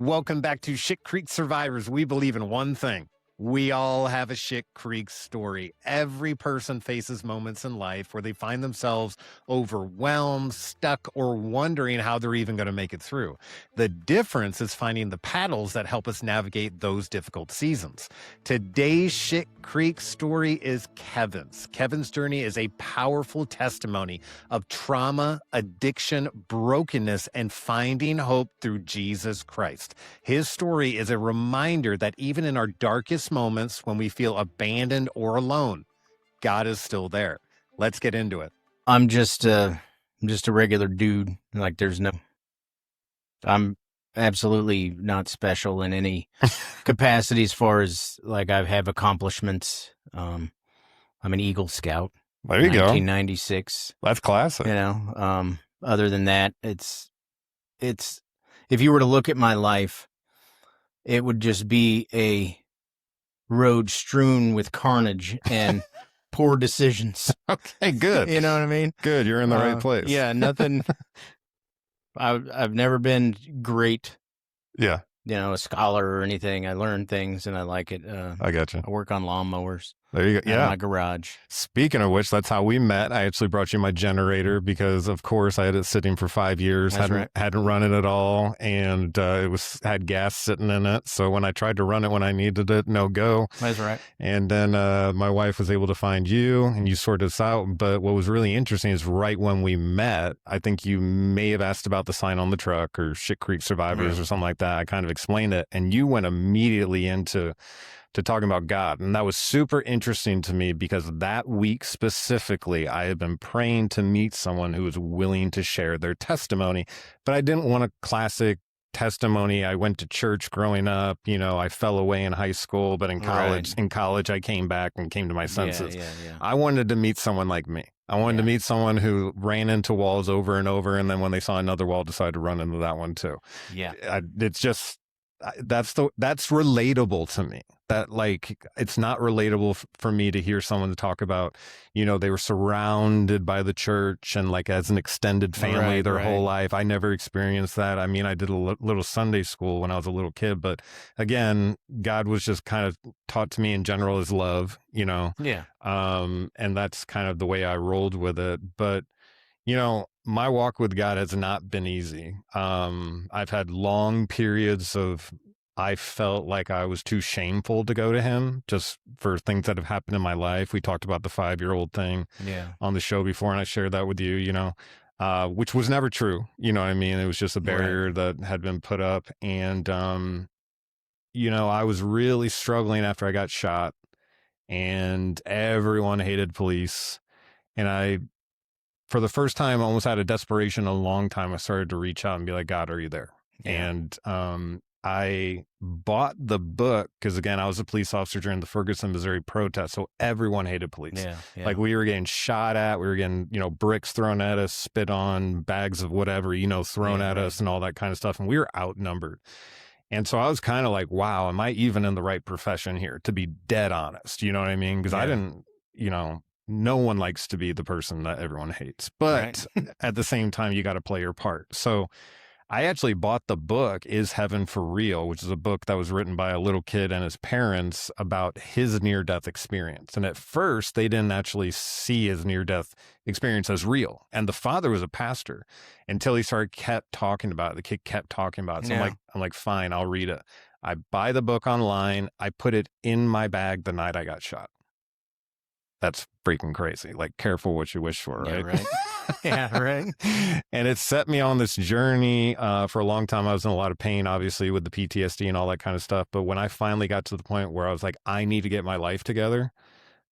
Welcome back to Shit Creek Survivors. We believe in one thing. We all have a Shit Creek story. Every person faces moments in life where they find themselves overwhelmed, stuck, or wondering how they're even going to make it through. The difference is finding the paddles that help us navigate those difficult seasons. Today's Shit Creek story is Kevin's. Kevin's journey is a powerful testimony of trauma, addiction, brokenness, and finding hope through Jesus Christ. His story is a reminder that even in our darkest moments when we feel abandoned or alone, God is still there. Let's get into it. I'm just a regular dude. Like I'm absolutely not special in any capacity as far as like I have accomplishments. I'm an Eagle Scout. There you go. 1996. That's classic. Other than that, it's if you were to look at my life, it would just be a road strewn with carnage and poor decisions. Okay, good. You know what I mean? Good. You're in the right place. Yeah, nothing. I've never been great. Yeah. A scholar or anything. I learn things and I like it. I got you. I work on lawnmowers. There you go. In Yeah. my garage. Speaking of which, that's how we met. I actually brought you my generator because, of course, I had it sitting for 5 years, hadn't run it at all, and it had gas sitting in it. So when I tried to run it when I needed it, no go. That's right. And then my wife was able to find you, and you sorted us out. But what was really interesting is right when we met, I think you may have asked about the sign on the truck or Shit Creek Survivors or something like that. I kind of explained it, and you went immediately into talking about God. And that was super interesting to me because that week specifically, I had been praying to meet someone who was willing to share their testimony, but I didn't want a classic testimony. I went to church growing up, I fell away in high school, but in college, I came back and came to my senses. Yeah. I wanted to meet someone like me. I wanted to meet someone who ran into walls over and over. And then when they saw another wall, decided to run into that one too. Yeah. It's just, that's relatable to me. That it's not relatable for me to hear someone talk about, they were surrounded by the church and like as an extended family their whole life. I never experienced that. I mean, I did a little Sunday school when I was a little kid, but again, God was just kind of taught to me in general as love, Yeah. and that's kind of the way I rolled with it. But my walk with God has not been easy. I've had long periods of I felt like I was too shameful to go to him just for things that have happened in my life. We talked about the 5-year-old thing on the show before, and I shared that with you, which was never true. You know what I mean? It was just a barrier that had been put up. And, I was really struggling after I got shot, and everyone hated police. And for the first time, almost out of desperation, a long time, I started to reach out and be like, God, are you there? Yeah. And I bought the book because, again, I was a police officer during the Ferguson, Missouri protest. So everyone hated police. Yeah. Like we were getting shot at, we were getting, bricks thrown at us, spit on, bags of whatever, thrown at us and all that kind of stuff. And we were outnumbered. And so I was kind of like, wow, am I even in the right profession here, to be dead honest? You know what I mean? Because I didn't, no one likes to be the person that everyone hates, but at the same time, you got to play your part. So I actually bought the book, Is Heaven for Real, which is a book that was written by a little kid and his parents about his near-death experience. And at first, they didn't actually see his near-death experience as real. And the father was a pastor until he kept talking about it. The kid kept talking about it. So I'm like, fine, I'll read it. I buy the book online. I put it in my bag the night I got shot. That's freaking crazy. Like, careful what you wish for, right? Yeah, right. Yeah, right. And it set me on this journey. For a long time, I was in a lot of pain, obviously, with the PTSD and all that kind of stuff. But when I finally got to the point where I was like, I need to get my life together,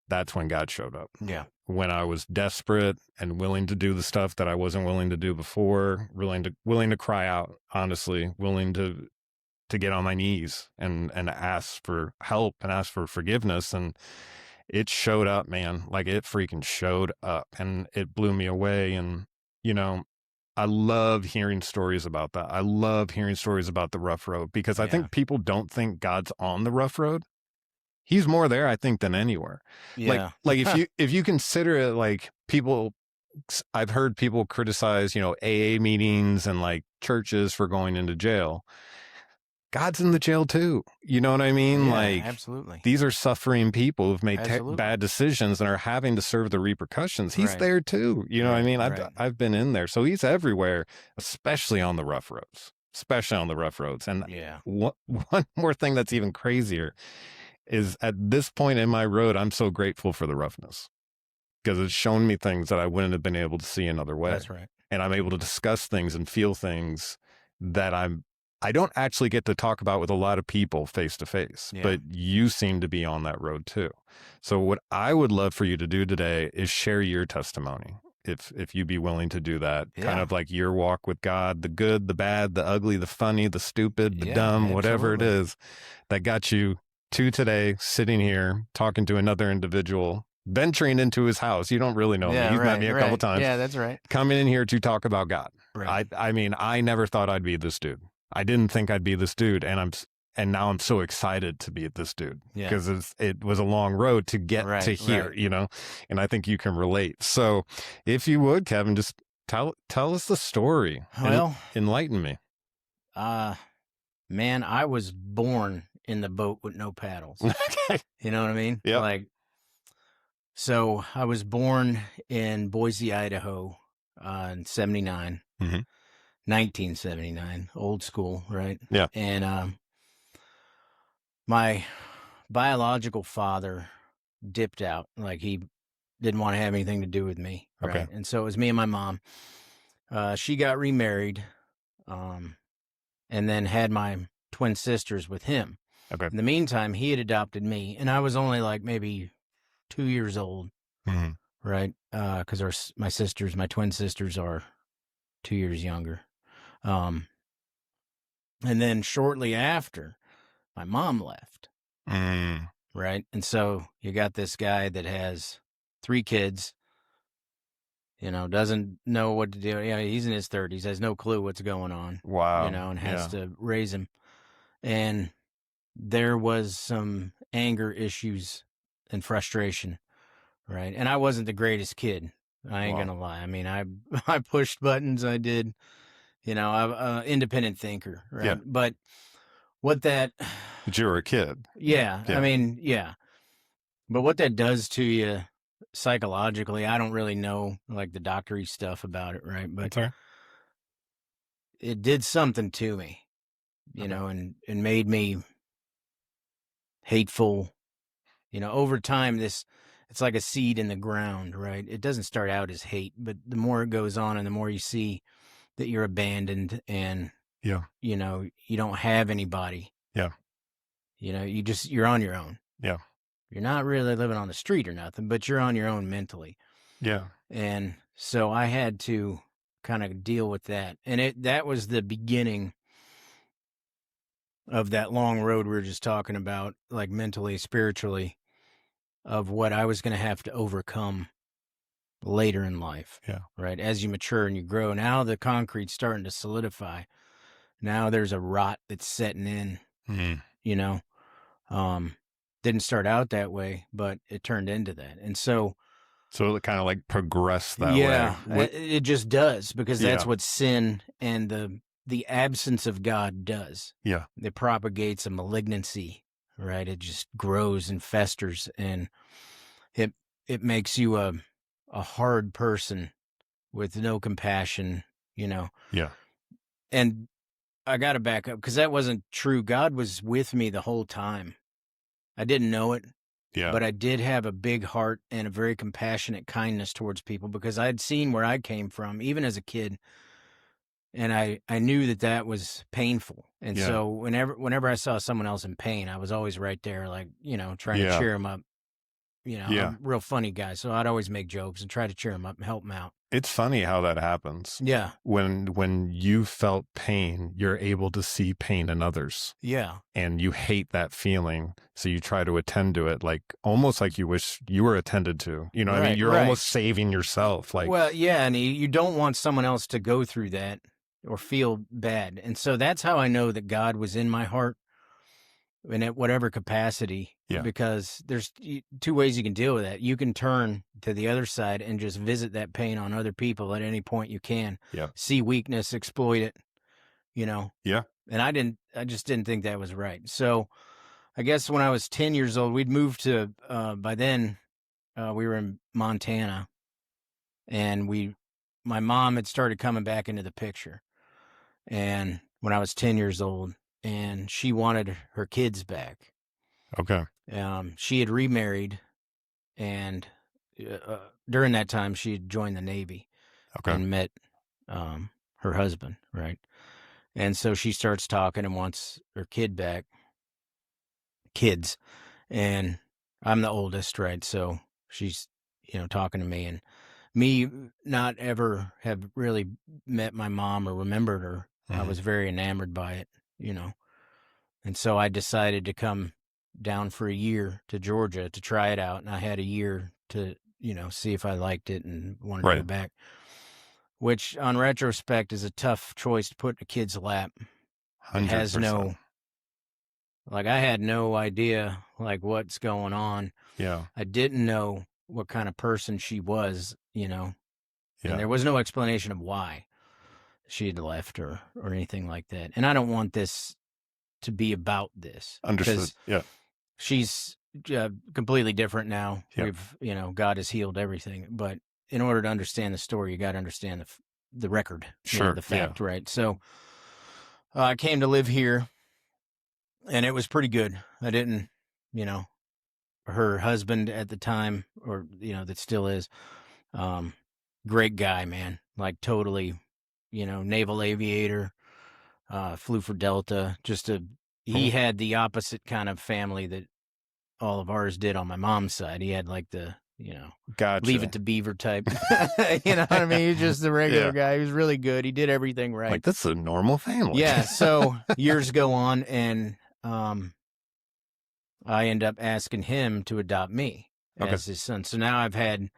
that's when God showed up. Yeah. When I was desperate and willing to do the stuff that I wasn't willing to do before, willing to cry out, honestly, willing to get on my knees and ask for help and ask for forgiveness. And it showed up, man. Like, it freaking showed up, and it blew me away. And, I love hearing stories about that. I love hearing stories about the rough road because I think people don't think God's on the rough road. He's more there, I think, than anywhere. Yeah. Like if you consider it, like, people, I've heard people criticize, AA meetings and like churches for going into jail. God's in the jail too. You know what I mean? Yeah, Like, absolutely. these are suffering people who've made Absolutely. bad decisions and are having to serve the repercussions. He's Right. there too. You know what I Right, mean? right. I've been in there. So he's everywhere, especially on the rough roads. Especially on the rough roads. And Yeah. one more thing that's even crazier is at this point in my road, I'm so grateful for the roughness because it's shown me things that I wouldn't have been able to see another way. That's right. And I'm able to discuss things and feel things that I don't actually get to talk about with a lot of people face to face, Yeah. but you seem to be on that road too. So what I would love for you to do today is share your testimony. If you'd be willing to do that, kind Yeah. of like your walk with God, the good, the bad, the ugly, the funny, the stupid, the Yeah, dumb, whatever it absolutely. is that got you to today, sitting here, talking to another individual, venturing into his house. You don't really know me. Yeah, He's met me a couple right. times. Yeah, that's right. Coming in here to talk about God. Right. I mean, I never thought I'd be this dude. I didn't think I'd be this dude, and now I'm so excited to be this dude Yeah. because it was a long road to get Right, to here, right. you know, and I think you can relate. So, if you would, Kevin, just tell us the story. Well, enlighten me. man, I was born in the boat with no paddles. Okay. You know what I mean? Yep. Like, so I was born in Boise, Idaho, in 79, Mhm. 1979, old school, right? Yeah. And my biological father dipped out. Like, he didn't want to have anything to do with me, right? Okay. And so it was me and my mom. She got remarried, and then had my twin sisters with him. Okay. In the meantime, he had adopted me, and I was only like maybe 2 years old, Mhm. right? Because my twin sisters are 2 years younger. And then shortly after, my mom left, Mm. right? And so you got this guy that has 3 kids, you know, doesn't know what to do. Yeah, he's in his 30s, has no clue what's going on, Wow. you know, and has Yeah. to raise him. And there was some anger issues and frustration, right? And I wasn't the greatest kid. I ain't Wow. gonna lie. I mean, I I pushed buttons. I did, you know, I'm an independent thinker, right? Yeah. But what that, But you were a kid. yeah, Yeah. I mean, yeah. But what that does to you psychologically, I don't really know like the doctory stuff about it, right? But That's all right. it did something to me, you Okay. know, and made me hateful. You know, over time, it's like a seed in the ground, right? It doesn't start out as hate, but the more it goes on and the more you see that you're abandoned and, Yeah. you know, you don't have anybody. Yeah. You know, you're on your own. Yeah. You're not really living on the street or nothing, but you're on your own mentally. Yeah. And so I had to kind of deal with that. And that was the beginning of that long road we were just talking about, like mentally, spiritually, of what I was going to have to overcome later in life. Yeah. Right. As you mature and you grow, now the concrete's starting to solidify. Now there's a rot that's setting in, Mm. you know. Didn't start out that way, but it turned into that. And so it kind of like progressed that yeah, way. it just does, because that's Yeah. what sin and the absence of God does. Yeah. It propagates a malignancy, right? It just grows and festers, and it makes you a hard person with no compassion, you know. Yeah. And I got to back up, because that wasn't true. God was with me the whole time. I didn't know it, Yeah. but I did have a big heart and a very compassionate kindness towards people, because I had seen where I came from, even as a kid. And I knew that was painful. And Yeah. so whenever I saw someone else in pain, I was always right there, like, you know, trying to Yeah. cheer them up. You know, Yeah. I'm a real funny guy, so I'd always make jokes and try to cheer them up and help them out. It's funny how that happens. Yeah. When you felt pain, you're able to see pain in others. Yeah. And you hate that feeling, so you try to attend to it, like almost like you wish you were attended to. You know what I mean? Right, You're right. almost saving yourself. Like, Well, yeah, and you don't want someone else to go through that or feel bad. And so that's how I know that God was in my heart, and at whatever capacity. Yeah. Because there's 2 ways you can deal with that. You can turn to the other side and just visit that pain on other people at any point you can. Yeah. See weakness, exploit it, you know? Yeah. And I just didn't think that was right. So I guess when I was 10 years old, we'd moved to, by then, we were in Montana, and my mom had started coming back into the picture. And when I was 10 years old, and she wanted her kids back. Okay. She had remarried, and during that time, she had joined the Navy Okay. and met her husband, right? And so she starts talking and wants her kids. And I'm the oldest, right? So she's, talking to me, and me not ever have really met my mom or remembered her. I Mhm. was very enamored by it, you know. And so I decided to come down for a year to Georgia to try it out. And I had a year to, see if I liked it and wanted to go Right. back, which on retrospect is a tough choice to put in a kid's lap. It has 100%. I had no idea, what's going on. Yeah. I didn't know what kind of person she was, and Yeah. there was no explanation of why she had left or anything like that. And I don't want this to be about this, Understood. because Yeah. she's completely different now. Yeah. We've, God has healed everything. But in order to understand the story, you got to understand the record, Sure. the fact, right? So I came to live here, and it was pretty good. I didn't, her husband at the time, or, that still is, great guy, man. Like totally, naval aviator, flew for Delta. He Yeah. had the opposite kind of family that all of ours did on my mom's side. He had like the, Gotcha. leave it to Beaver type. You know what I mean? He's just the regular Yeah. guy. He was really good. He did everything right. Like, that's a normal family. Yeah. So years go on, and I end up asking him to adopt me Okay. as his son. So now I've had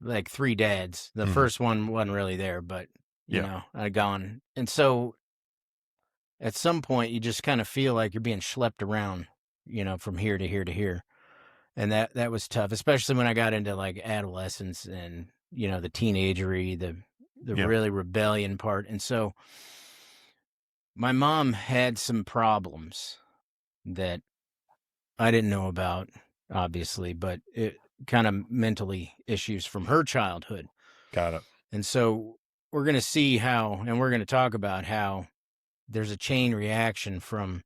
like 3 dads. The Mhm. first one wasn't really there, but Yeah. I'd gone. And so at some point you just kind of feel like you're being schlepped around, from here to here to here. And that was tough, especially when I got into like adolescence and, the teenagery, the Yeah. really rebellion part. And so my mom had some problems that I didn't know about, obviously, but it kind of mentally issues from her childhood. Got it. And so we're going to see how, and we're going to talk about how there's a chain reaction from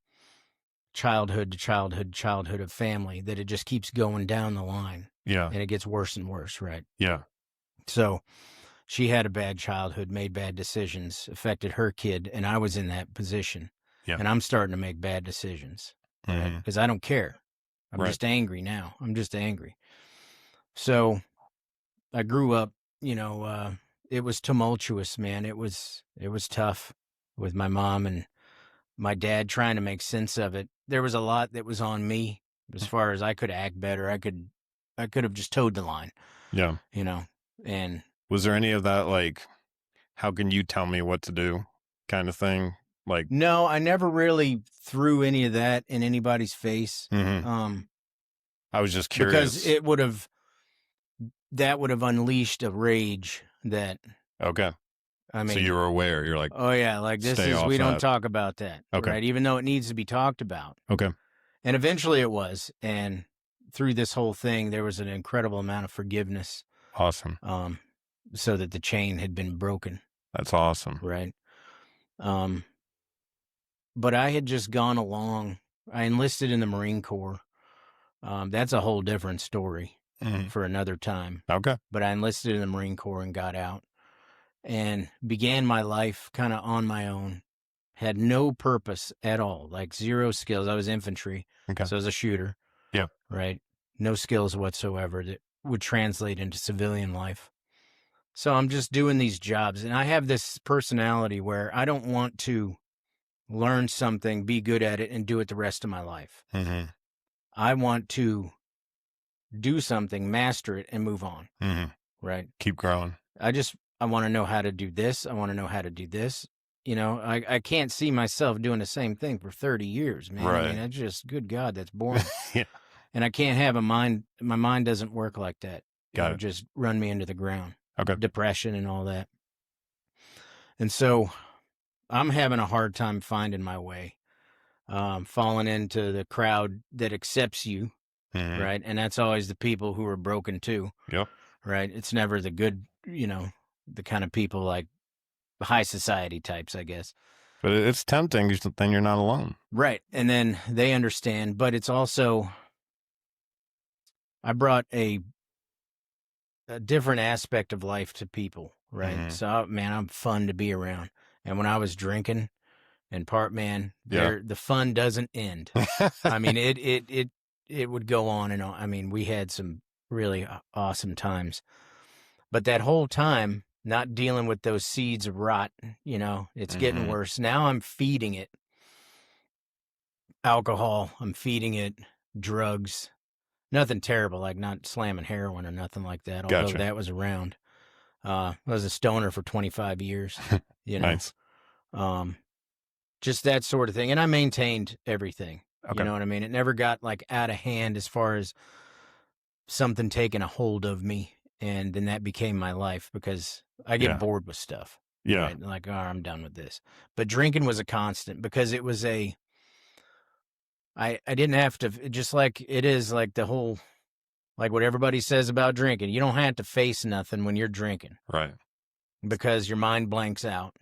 childhood to childhood, childhood of family, that it just keeps going down the line, Yeah. and it gets worse and worse, right? Yeah. So she had a bad childhood, made bad decisions, affected her kid, and I was in that position. Yeah. And I'm starting to make bad decisions, right? Mhm. Because I don't care. I'm Right. just angry now. I'm just angry. So I grew up, it was tumultuous, man. It was tough with my mom and my dad trying to make sense of it. There was a lot that was on me as far as I could act better. I could have just towed the line, Yeah. and Was there any of that, like, how can you tell me what to do kind of thing? Like, no, I never really threw any of that in anybody's face. mhm. I was just curious. Because that would have unleashed a rage that, Okay. I So mean, you were aware. You're like, oh yeah, like this stay is, off we don't that. talk about that, Okay. right? Even though it needs to be talked about. Okay. And eventually it was. And through this whole thing, there was an incredible amount of forgiveness, Awesome. so that the chain had been broken, That's awesome. right? But I had just gone along. I enlisted in the Marine Corps. That's a whole different story Mhm. for another time. Okay. But I enlisted in the Marine Corps and got out and began my life kind of on my own. Had no purpose at all, like zero skills. I was infantry, Okay. so I was a shooter. Yeah. Right? No skills whatsoever that would translate into civilian life. So I'm just doing these jobs, and I have this personality where I don't want to learn something, be good at it, and do it the rest of my life. Mhm. I want to do something, master it, and move on. Mhm. Right? Keep growing. I want to know how to do this. I want to know how to do this. I can't see myself doing the same thing for 30 years, man. Right. I mean, that's just, good God, that's boring. Yeah. And I can't have my mind doesn't work like that. Got It would just run me into the ground. Okay. Depression and all that. And so I'm having a hard time finding my way, falling into the crowd that accepts you, Mhm. right? And that's always the people who are broken too, Yep. right? It's never the good, the kind of people like high society types, I guess. But it's tempting. Then you're not alone. Right. And then they understand, but it's also, I brought a different aspect of life to people, right? Mhm. So, man, I'm fun to be around. And when I was drinking and man, Yeah. the fun doesn't end. I mean, it would go on and on. I mean, we had some really awesome times, but that whole time, not dealing with those seeds of rot, it's getting Mhm. worse. Now I'm feeding it alcohol. I'm feeding it drugs. Nothing terrible, like not slamming heroin or nothing like that. Although Gotcha. that was around. I was a stoner for 25 years. You know, Nice. um, just that sort of thing. And I maintained everything. You Okay. know what I mean? It never got like out of hand as far as something taking a hold of me. And then that became my life because I get Yeah. bored with stuff. Yeah. Right. Like, oh, I'm done with this. But drinking was a constant because it was I didn't have to, just like it is like the whole, like what everybody says about drinking. You don't have to face nothing when you're drinking Right. because your mind blanks out.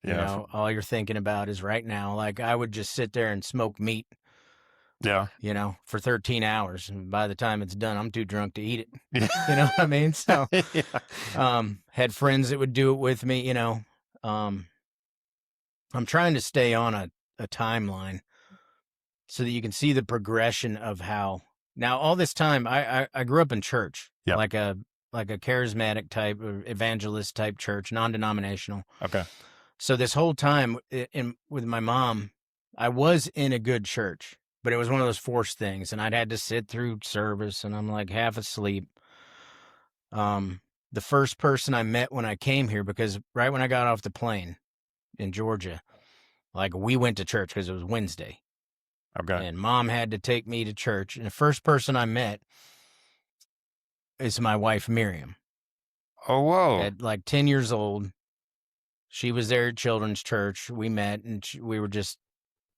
Yeah. All you're thinking about is right now. Like I would just sit there and smoke meat, Yeah. for 13 hours. And by the time it's done, I'm too drunk to eat it. Yeah. You know what I mean? So, Yeah. had friends that would do it with me, I'm trying to stay on a timeline so that you can see the progression of how now all this time I grew up in church, Yep. like a charismatic type or evangelist type church, non-denominational. Okay. So this whole time with my mom, I was in a good church, but it was one of those forced things, and I'd had to sit through service, and I'm like half asleep. The first person I met when I came here, because right when I got off the plane in Georgia, like we went to church because it was Wednesday, Okay. and Mom had to take me to church, and the first person I met is my wife Miriam. Oh, whoa. At like 10 years old, she was there at children's church. We met, and we were just.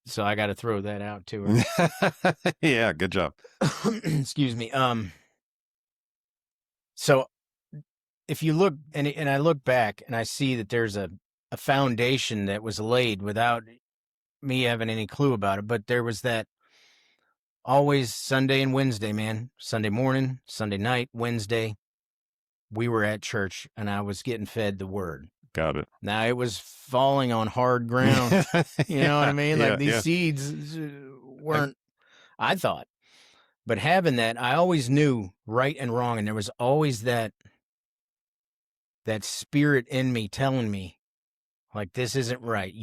So I got to throw that out to her. Yeah. Good job. Excuse me. So if you look and I look back and I see that there's a foundation that was laid without me having any clue about it, but there was that always Sunday and Wednesday, man. Sunday morning, Sunday night, Wednesday, we were at church and I was getting fed the word. Got it. Now it was falling on hard ground. You know what I mean? Like these seeds weren't, I thought. But having that, I always knew right and wrong, and there was always that spirit in me telling me, like, this isn't right.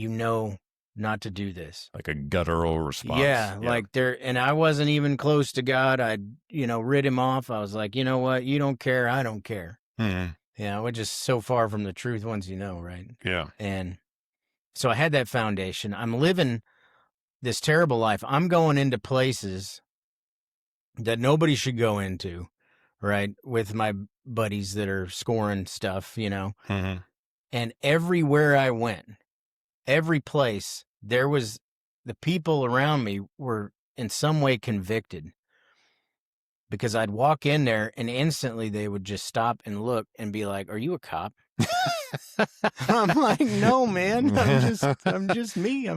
Not to do this. Like a guttural response. Yeah, like there, and I wasn't even close to God. I'd, rid him off. I was like, you know what? You don't care. I don't care. Mhm. We're just so far from the truth once right? Yeah. And so I had that foundation. I'm living this terrible life. I'm going into places that nobody should go into, right? With my buddies that are scoring stuff, Mhm. And everywhere I went, every place, there was the people around me were in some way convicted because I'd walk in there and instantly they would just stop and look and be like, "Are you a cop?" I'm like, "No, man. I'm just me.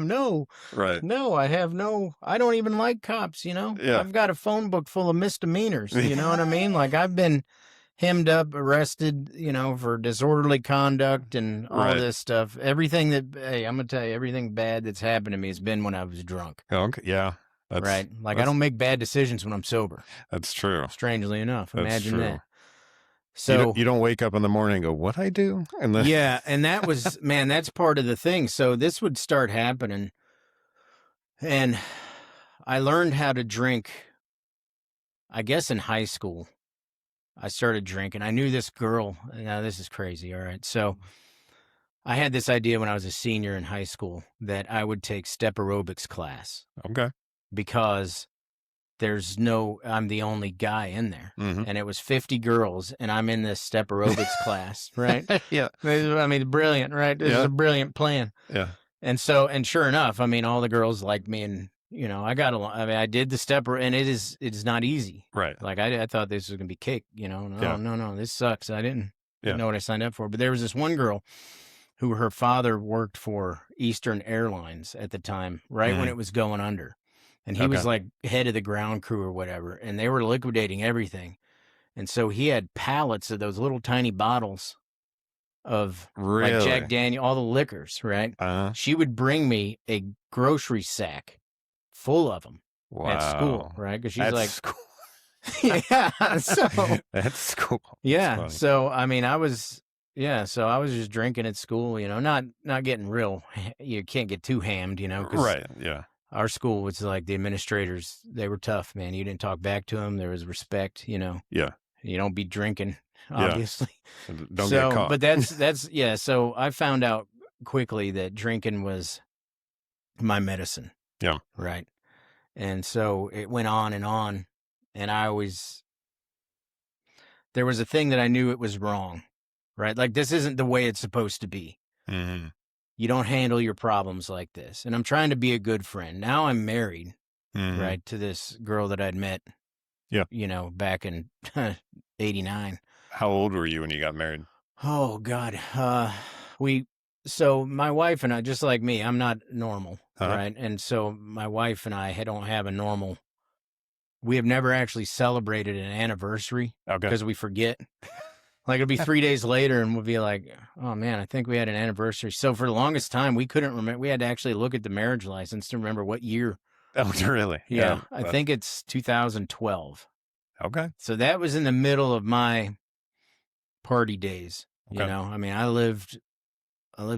Right. No, I don't even like cops, Yeah. I've got a phone book full of misdemeanors, you know what I mean? Like I've been hemmed up, arrested, for disorderly conduct and all Right. this stuff. Everything hey, I'm going to tell you, everything bad that's happened to me has been when I was drunk. Okay. Yeah. Right? Like I don't make bad decisions when I'm sober. That's true. Strangely enough. That's Imagine true. that. So you don't wake up in the morning and go, "What I do?" And then yeah, and that was, man, that's part of the thing. So this would start happening. And I learned how to drink, I guess, in high school. I started drinking. I knew this girl. Now, this is crazy. All right. So I had this idea when I was a senior in high school that I would take step aerobics class Okay. because I'm the only guy in there. Mhm. And it was 50 girls, and I'm in this step aerobics class, right? Yeah. I mean, brilliant, right? This is Yeah. a brilliant plan. Yeah. And sure enough, I mean, all the girls liked me, and I got along. I mean, I did the step, and it's not easy. Right. Like I thought this was gonna be cake. Yeah. No, this sucks. I didn't Yeah. know what I signed up for. But there was this one girl who her father worked for Eastern Airlines at the time, right when Mhm. it was going under, and he Okay. was like head of the ground crew or whatever, and they were liquidating everything, and so he had pallets of those little tiny bottles of like Jack Really? Daniel, all the liquors, right? Uh-huh. She would bring me a grocery sack full of them at school, Wow. right? Because she's That's like, school. yeah. So That's school. That's yeah, funny. so I mean, so I was just drinking at school, not getting real. You can't get too hammed, because Right. Yeah. our school was like the administrators. They were tough, man. You didn't talk back to them. There was respect. Yeah. You don't be drinking, Yeah. obviously. Don't get caught. But that's yeah. So I found out quickly that drinking was my medicine, Yeah. right? And so it went on, and there was a thing that I knew it was wrong, right? Like this isn't the way it's supposed to be. Mhm. You don't handle your problems like this. And I'm trying to be a good friend. Now I'm married, Mhm. right, to this girl that I'd met, Yeah. back in 89. How old were you when you got married? Oh God. So my wife and I, just like me, I'm not normal, Uh-huh. right? And so my wife and I don't have a normal, we have never actually celebrated an anniversary Okay. because we forget. Like it'll be 3 days later and we'll be like, oh man, I think we had an anniversary. So for the longest time, we couldn't remember. We had to actually look at the marriage license to remember what year. Oh, really? Yeah. I think it's 2012. Okay. So that was in the middle of my party days. Okay. I mean, I lived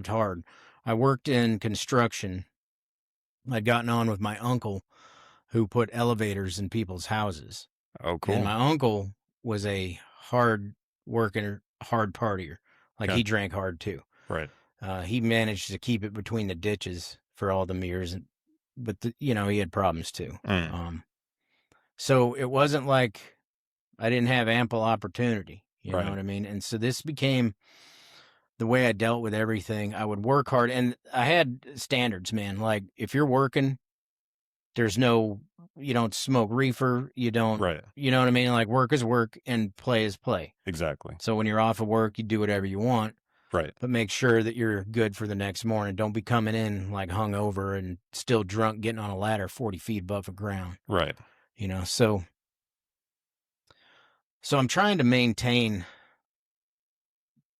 hard. I worked in construction. I'd gotten on with my uncle who put elevators in people's houses. Oh, cool. And my uncle was a hard worker, hard partier. Like Okay. he drank hard too. Right. He managed to keep it between the ditches for all the years, but he had problems too. Mm. So it wasn't like I didn't have ample opportunity. You Right. know what I mean? And so this became the way I dealt with everything. I would work hard, and I had standards, man. Like if you're working, you don't smoke reefer. You don't, Right. you know what I mean? Like work is work and play is play. Exactly. So when you're off of work, you do whatever you want, Right. but make sure that you're good for the next morning. Don't be coming in like hungover and still drunk, getting on a ladder 40 feet above the ground, Right. So I'm trying to maintain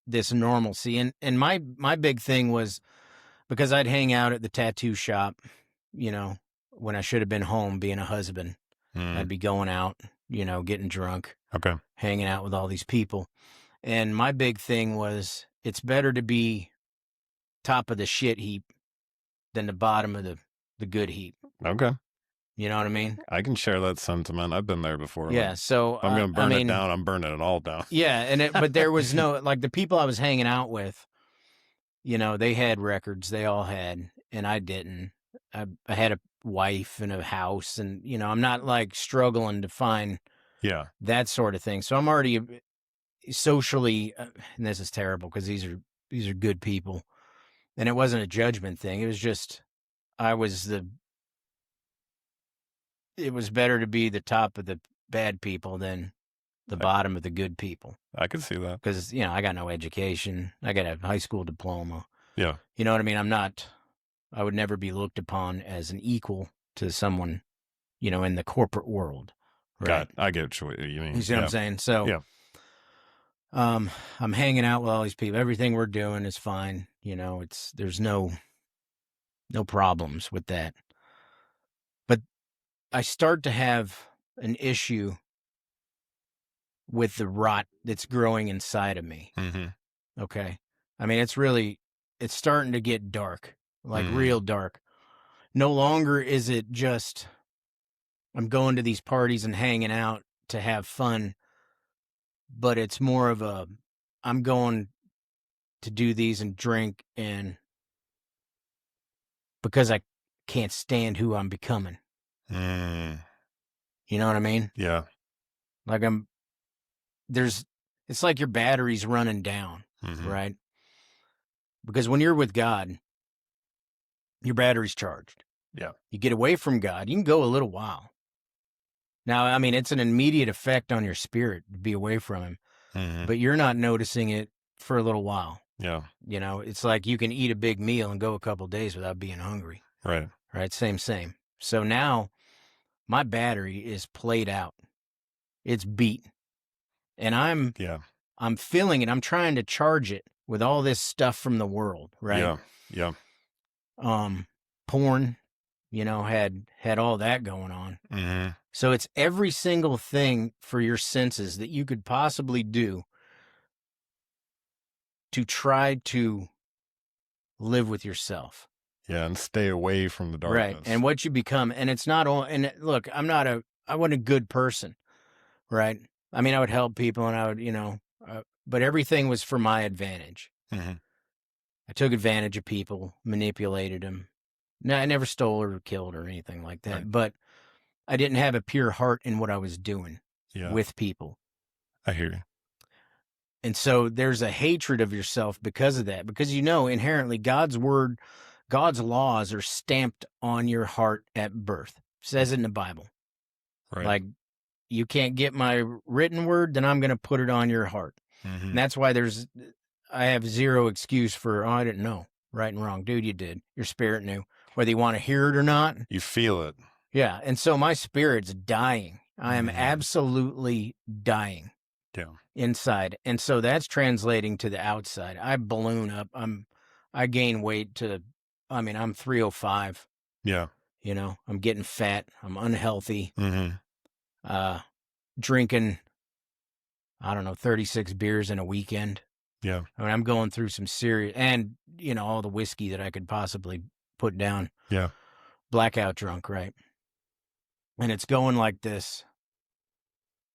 this normalcy. And my big thing was because I'd hang out at the tattoo shop, when I should have been home being a husband. Mm. I'd be going out, getting drunk, Okay. hanging out with all these people. And my big thing was it's better to be top of the shit heap than the bottom of the good heap. Okay. You know what I mean? I can share that sentiment. I've been there before. Yeah. Like, So if I'm going to burn I it mean, down, I'm burning it all down. yeah. But there was no, like the people I was hanging out with, they had records, they all had, and I didn't. I had a wife and a house, and, I'm not like struggling to find Yeah. that sort of thing. So I'm already socially, and this is terrible because these are good people, and it wasn't a judgment thing. It was just, it was better to be the top of the bad people than the bottom of the good people. I could see that. Because, I got no education. I got a high school diploma. Yeah. You know what I mean? I would never be looked upon as an equal to someone, in the corporate world. Right. I get what you mean. You see what I'm saying? So, Yeah. I'm hanging out with all these people. Everything we're doing is fine. There's no problems with that. But I start to have an issue with the rot that's growing inside of me. Mm-hmm. Okay. I mean, it's starting to get dark, like real dark. No longer is it just, I'm going to these parties and hanging out to have fun, but it's more of I'm going to do these and drink and because I can't stand who I'm becoming. Mm. You know what I mean? Yeah. Like it's like your battery's running down, Mm-hmm. right? Because when you're with God, your battery's charged. Yeah. You get away from God, you can go a little while. Now, I mean, it's an immediate effect on your spirit to be away from him, but you're not noticing it for a little while. Yeah. You know, it's like you can eat a big meal and go a couple days without being hungry. Right. Right. Same. So now my battery is played out. It's beat. And I'm feeling it. I'm trying to charge it with all this stuff from the world. Right. Yeah. Porn, you know, had all that going on. So it's every single thing for your senses that you could possibly do to try to live with yourself. Yeah, and stay away from the darkness. Right. And what you become, and it's not all, and look, I wasn't a good person, right? I mean, I would help people and I would, you know, but everything was for my advantage. I took advantage of people, manipulated them. No, I never stole or killed or anything like that, Right. but I didn't have a pure heart in what I was doing with people. I hear you. And so there's a hatred of yourself because of that, because you know inherently God's word, God's laws are stamped on your heart at birth. It says it in the Bible. Right. Like, you can't get my written word, then I'm going to put it on your heart. And that's why I have zero excuse for, I didn't know, right and wrong. Dude, you did. Your spirit knew. Whether you want to hear it or not. You feel it. Yeah. And so my spirit's dying. I am absolutely dying. Yeah. Inside. And so that's translating to the outside. I balloon up. I gain weight I'm 305. Yeah. You know, I'm getting fat. I'm unhealthy. Drinking, I don't know, 36 beers in a weekend. Yeah. I mean, I'm going through some serious, and, you know, all the whiskey that I could possibly put down. Yeah. Blackout drunk, right? And it's going like this.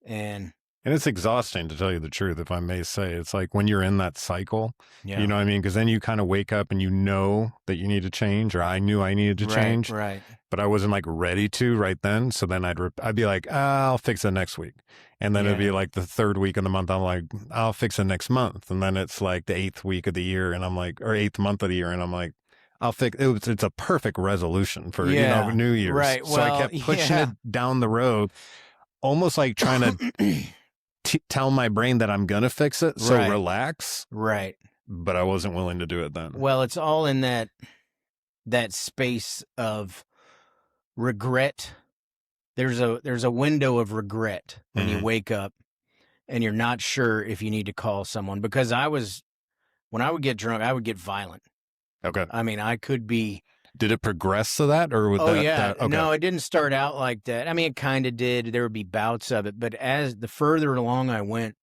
And it's exhausting, to tell you the truth, if I may say. It's like when you're in that cycle, you know what I mean? Because then you kind of wake up and you know that you need to change, or I knew I needed to change. Right. But I wasn't like ready to right then. So then I'd be like, I'll fix it next week. And then it'd be like the third week of the month. I'm like, I'll fix it next month. And then it's like the 8th week of the year. And I'm like, or 8th month of the year. And I'm like, I'll fix it. It's a perfect resolution for, you know, New Year's. Right. So I kept pushing it down the road, almost like trying to tell my brain that I'm going to fix it. So relax. Right. But I wasn't willing to do it then. Well, it's all in that space of regret. There's a window of regret when you wake up and you're not sure if you need to call someone, because when I would get drunk, I would get violent. Okay. I mean, I could be. Did it progress to that, or would Okay. No, it didn't start out like that. I mean, it kind of did. There would be bouts of it, but as the further along I went,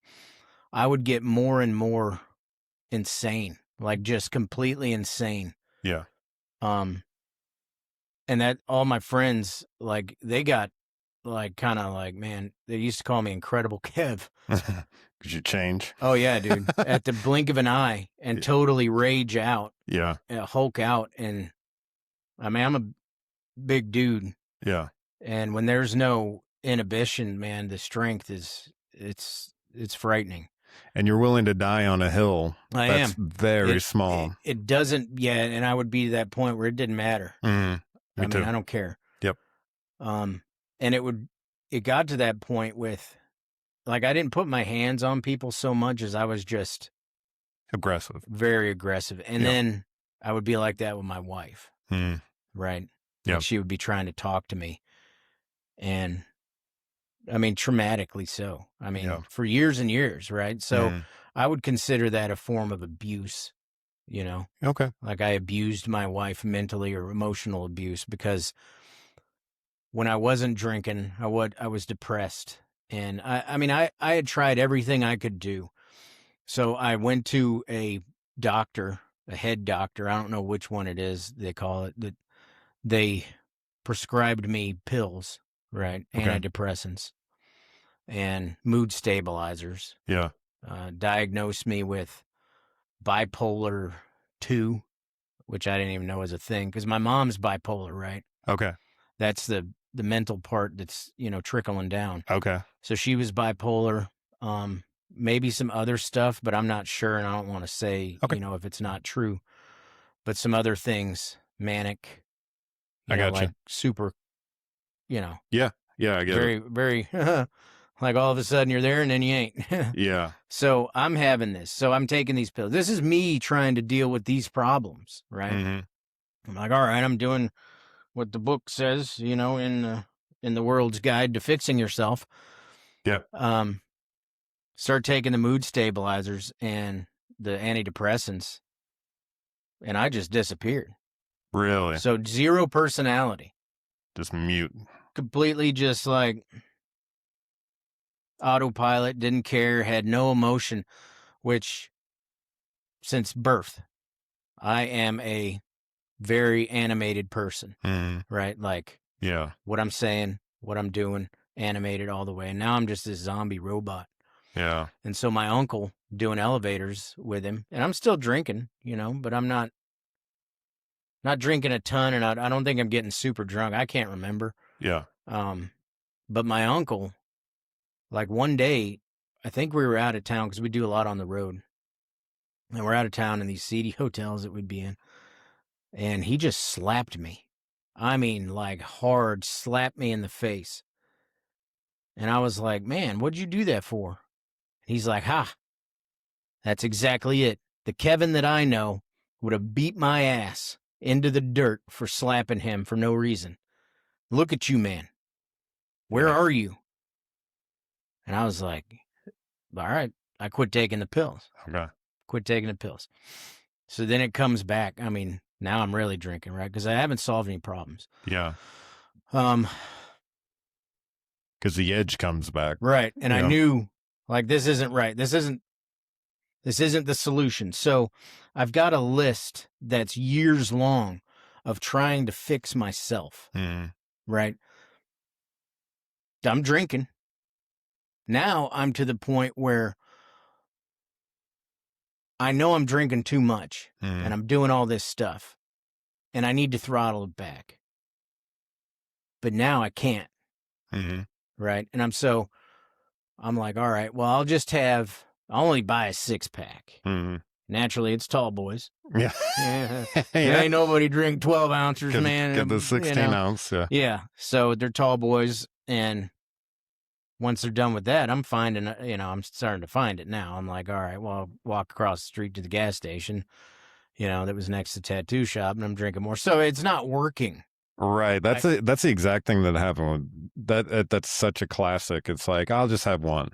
I would get more and more insane, like just completely insane. Yeah. And that all my friends, like, they got like kind of like, man, they used to call me Incredible Kev. Could you change? Oh yeah, dude. At the blink of an eye, and totally rage out. Yeah. Hulk out. And I mean, I'm a big dude. Yeah. And when there's no inhibition, man, the strength it's frightening. And you're willing to die on a hill. That's very small. It doesn't, and I would be to that point where it didn't matter. Me too. I don't care. Yep. And it got to that point with, like, I didn't put my hands on people so much as I was just aggressive, very aggressive. And then I would be like that with my wife. Right. Yeah. Like, she would be trying to talk to me, and I mean, traumatically so. I mean, for years and years. Right. So I would consider that a form of abuse, you know? Okay. Like, I abused my wife mentally, or emotional abuse, because when I wasn't drinking, I was depressed. And I had tried everything I could do. So I went to a doctor, a head doctor. I don't know which one it is, they call it, that they prescribed me pills, right? Okay. Antidepressants and mood stabilizers. Yeah. Diagnosed me with bipolar 2, which I didn't even know was a thing, because my mom's bipolar, right? Okay. That's the mental part that's, you know, trickling down. Okay. So she was bipolar, maybe some other stuff, but I'm not sure, and I don't want to say, you know, if it's not true, but some other things manic, I got like you. super, Yeah, I get very, it. very, like all of a sudden you're there and then you ain't. Yeah. So I'm having this. So I'm taking these pills. This is me trying to deal with these problems, right? Mm-hmm. I'm like, all right, I'm doing what the book says, in the world's guide to fixing yourself. Yep. Start taking the mood stabilizers and the antidepressants, and I just disappeared. Really? So 0 personality, Just mute. completely just like autopilot, didn't care, had no emotion, which since birth, I am a very animated person, Mm-hmm. right? Like Yeah. what I'm saying, what I'm doing, animated all the way. And now I'm just this zombie robot. Yeah. And so my uncle doing elevators with him, and I'm still drinking, but I'm not drinking a ton, and I don't think I'm getting super drunk. I can't remember. Yeah. But my uncle, like one day, I think we were out of town because we do a lot on the road, and we're out of town in these seedy hotels that we'd be in, and he just slapped me. I mean, like hard, slapped me in the face. And I was like, man, what'd you do that for? He's like, ha, that's exactly it. The Kevin that I know would have beat my ass into the dirt for slapping him for no reason. Look at you, man. Where Yeah. are you? And I was like, all right. I quit taking the pills. Okay. Quit taking the pills. So then it comes back. I mean, now I'm really drinking, right? Because I haven't solved any problems. Yeah. Because the edge comes back. Right. And I Yeah. knew, like, this isn't right. This isn't the solution. So I've got a list that's years long of trying to fix myself. Mm-hmm. Right. I'm drinking. Now I'm to the point where I know I'm drinking too much Mm-hmm. and I'm doing all this stuff and I need to throttle it back. But now I can't. Mm-hmm. Right. And I'm like, all right, well, I'll only buy a 6-pack. Mm-hmm. Naturally, it's tall boys. Yeah. Yeah. Yeah. Ain't nobody drink 12 ounces, man. Get the 16 ounce. Yeah. Yeah. So they're tall boys. And once they're done with that, I'm starting to find it now. I'm like, all right, well, I'll walk across the street to the gas station, that was next to the tattoo shop, and I'm drinking more. So it's not working. Right. That's the exact thing that happened with that's such a classic. It's like, I'll just have one.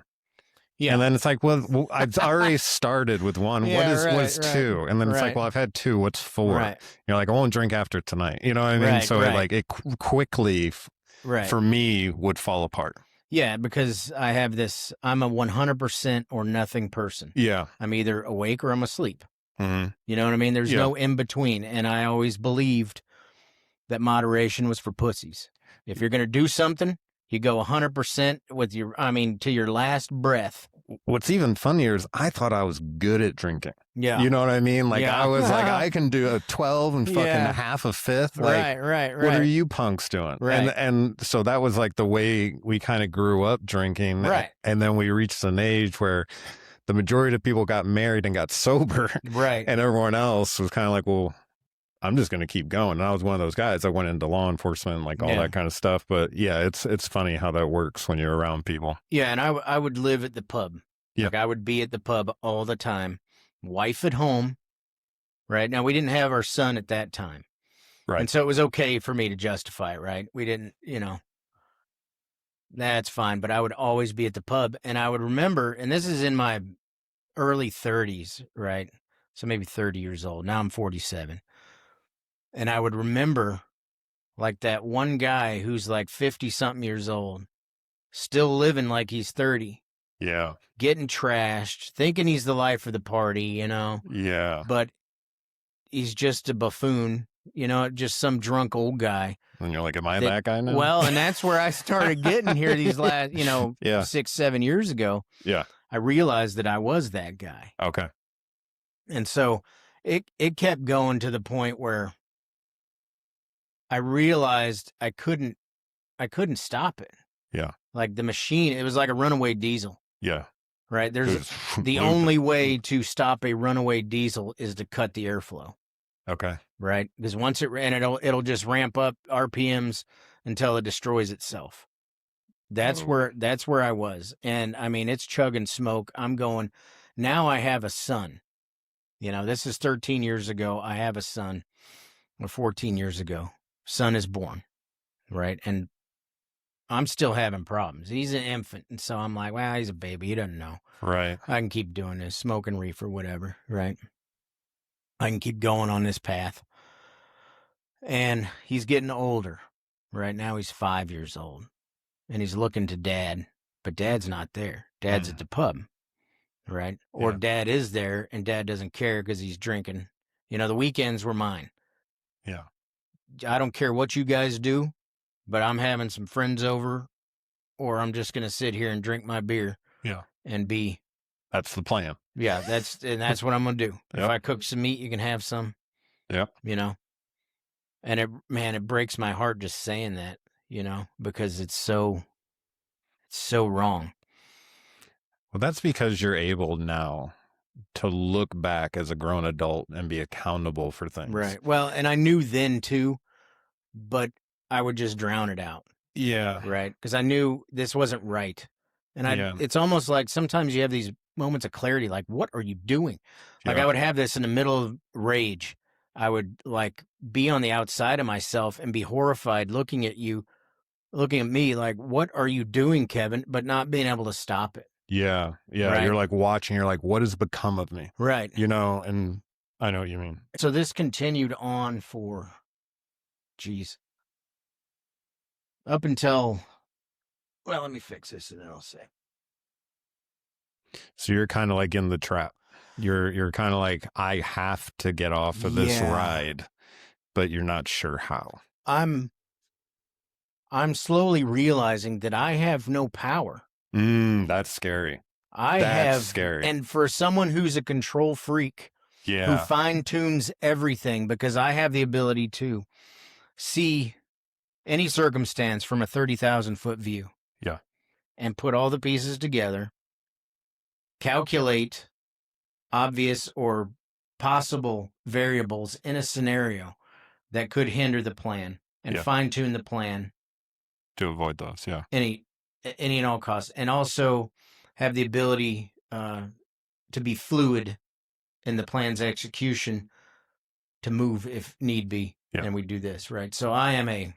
Yeah. And then it's like, well I've already started with one. Yeah, what is right. 2? And then it's like, well, I've had 2. What's 4? Right. You're like, I won't drink after tonight. You know what I mean? Right, So right. it quickly, Right. for me, would fall apart. Yeah, because I have this, I'm a 100% or nothing person. Yeah. I'm either awake or I'm asleep. Mm-hmm. You know what I mean? There's Yeah. no in between. And I always believed that moderation was for pussies. If you're going to do something, you go 100% to your last breath. What's even funnier is I thought I was good at drinking. Yeah. You know what I mean? Like, Yeah. I was like, I can do a 12 and fucking Yeah. half a fifth. Like, Right. what are you punks doing? Right. And so that was like the way we kind of grew up drinking. Right. And then we reached an age where the majority of people got married and got sober. Right. And everyone else was kind of like, well, I'm just going to keep going. And I was one of those guys that went into law enforcement, like all that kind of stuff. But yeah, it's funny how that works when you're around people. Yeah, and I would live at the pub. Yeah. Like I would be at the pub all the time. Wife at home. Right. Now we didn't have our son at that time. Right. And so it was okay for me to justify it, right? We didn't, that's fine. But I would always be at the pub. And I would remember, and this is in my early 30s, right? So maybe 30 years old. Now I'm 47. And I would remember like that one guy who's like 50 something years old, still living like he's 30. Yeah. Getting trashed, thinking he's the life of the party, Yeah. but he's just a buffoon, just some drunk old guy. And you're like, am I that guy now? Well, and that's where I started getting here these last, 6-7 years ago. Yeah. I realized that I was that guy. Okay. And so it kept going to the point where I realized I couldn't stop it. Yeah. Like the machine, it was like a runaway diesel. Yeah. Right? There's the only way to stop a runaway diesel is to cut the airflow. Okay. right? Because once it'll just ramp up RPMs until it destroys itself. That's Oh. where I was. And I mean, it's chugging smoke. I'm going, now I have a son. This is 13 years ago. I have a son, or 14 years ago. Son is born, right? And I'm still having problems. He's an infant. And so I'm like, well, he's a baby. He doesn't know. Right. I can keep doing this, smoking reefer, whatever, right? I can keep going on this path. And he's getting older. Right now he's 5 years old. And he's looking to dad, but dad's not there. Dad's at the pub, right? Or Yeah. dad is there and dad doesn't care because he's drinking. The weekends were mine. Yeah. I don't care what you guys do, but I'm having some friends over, or I'm just going to sit here and drink my beer. Yeah. And be. That's the plan. Yeah, that's what I'm going to do. Yep. If I cook some meat, you can have some. Yep. And it breaks my heart just saying that, because it's so wrong. Well, that's because you're able now to look back as a grown adult and be accountable for things. Right. Well, and I knew then too, but I would just drown it out. Yeah. Right. Because I knew this wasn't right. And it's almost like sometimes you have these moments of clarity, like, what are you doing? Like, I would have this in the middle of rage. I would be on the outside of myself and be horrified looking at me like, what are you doing, Kevin? But not being able to stop it. Yeah. Yeah. Right. You're watching, you're like, what has become of me? Right. And I know what you mean. So this continued on for, up until, well, let me fix this and then I'll say. So you're kind of in the trap. You're kind of I have to get off of this ride, but you're not sure how. I'm slowly realizing that I have no power. That's scary. That's scary. And for someone who's a control freak, who fine tunes everything, because I have the ability to see any circumstance from a 30,000 foot view. Yeah. And put all the pieces together, calculate obvious or possible variables in a scenario that could hinder the plan, and fine tune the plan to avoid those. Yeah. Any and all costs, and also have the ability to be fluid in the plan's execution, to move if need be. Yeah. And we do this, right? So I am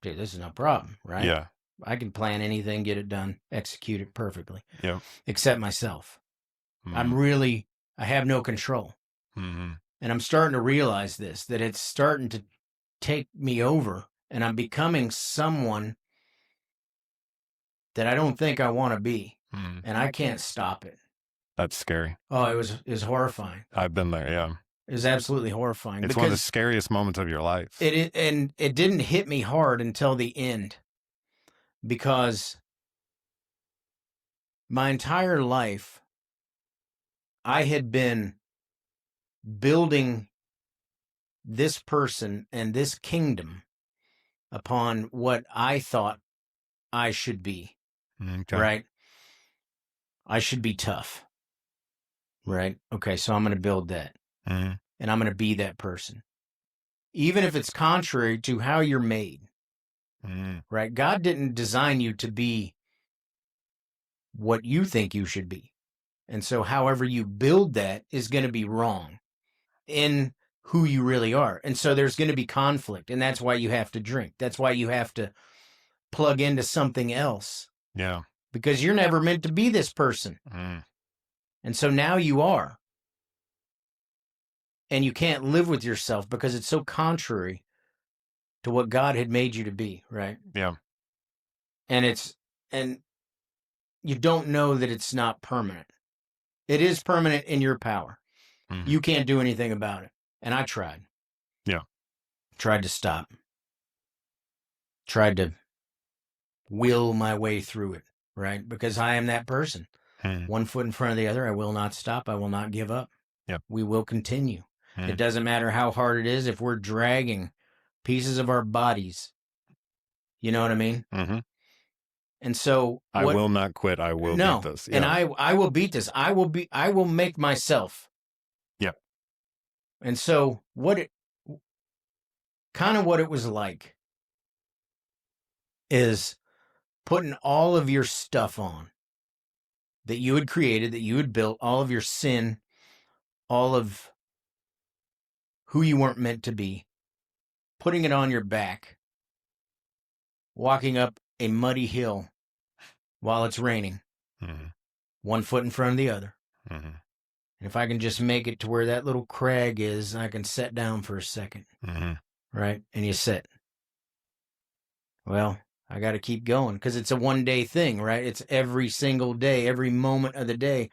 this is no problem, right? Yeah. I can plan anything, get it done, execute it perfectly. Yeah. Except myself. I have no control. Mm-hmm. And I'm starting to realize that it's starting to take me over, and I'm becoming someone that I don't think I want to be. And I can't stop it. That's scary. Oh, it was horrifying. I've been there. Yeah. It was absolutely horrifying. It's one of the scariest moments of your life. And it didn't hit me hard until the end, because my entire life I had been building this person and this kingdom upon what I thought I should be. Okay. Right? I should be tough. Right? Okay, so I'm going to build that. Mm-hmm. And I'm going to be that person. Even if it's contrary to how you're made. Mm-hmm. Right? God didn't design you to be what you think you should be. And so however you build that is going to be wrong in who you really are. And so there's going to be conflict, and that's why you have to drink. That's why you have to plug into something else. Yeah. Because you're never meant to be this person. And so now you are. And you can't live with yourself because it's so contrary to what God had made you to be, right? Yeah. And you don't know that it's not permanent. It is permanent in your power. Mm-hmm. You can't do anything about it. And I tried. Yeah. Tried to stop. Tried to will my way through it, right? Because I am that person. One foot in front of the other. I will not stop. I will not give up. Yep. We will continue. It doesn't matter how hard it is if we're dragging pieces of our bodies. You know what I mean? Mm-hmm. And so I will not quit. I will beat this. Yeah. And I will beat this. I will make myself. Yeah. And so what kind of what it was like is putting all of your stuff on that you had created, that you had built, all of your sin, all of who you weren't meant to be, putting it on your back, walking up a muddy hill while it's raining, Mm-hmm. one foot in front of the other. Mm-hmm. And if I can just make it to where that little crag is, I can sit down for a second, Mm-hmm. right? And you sit. Well, I got to keep going because it's a one-day thing, right? It's every single day, every moment of the day.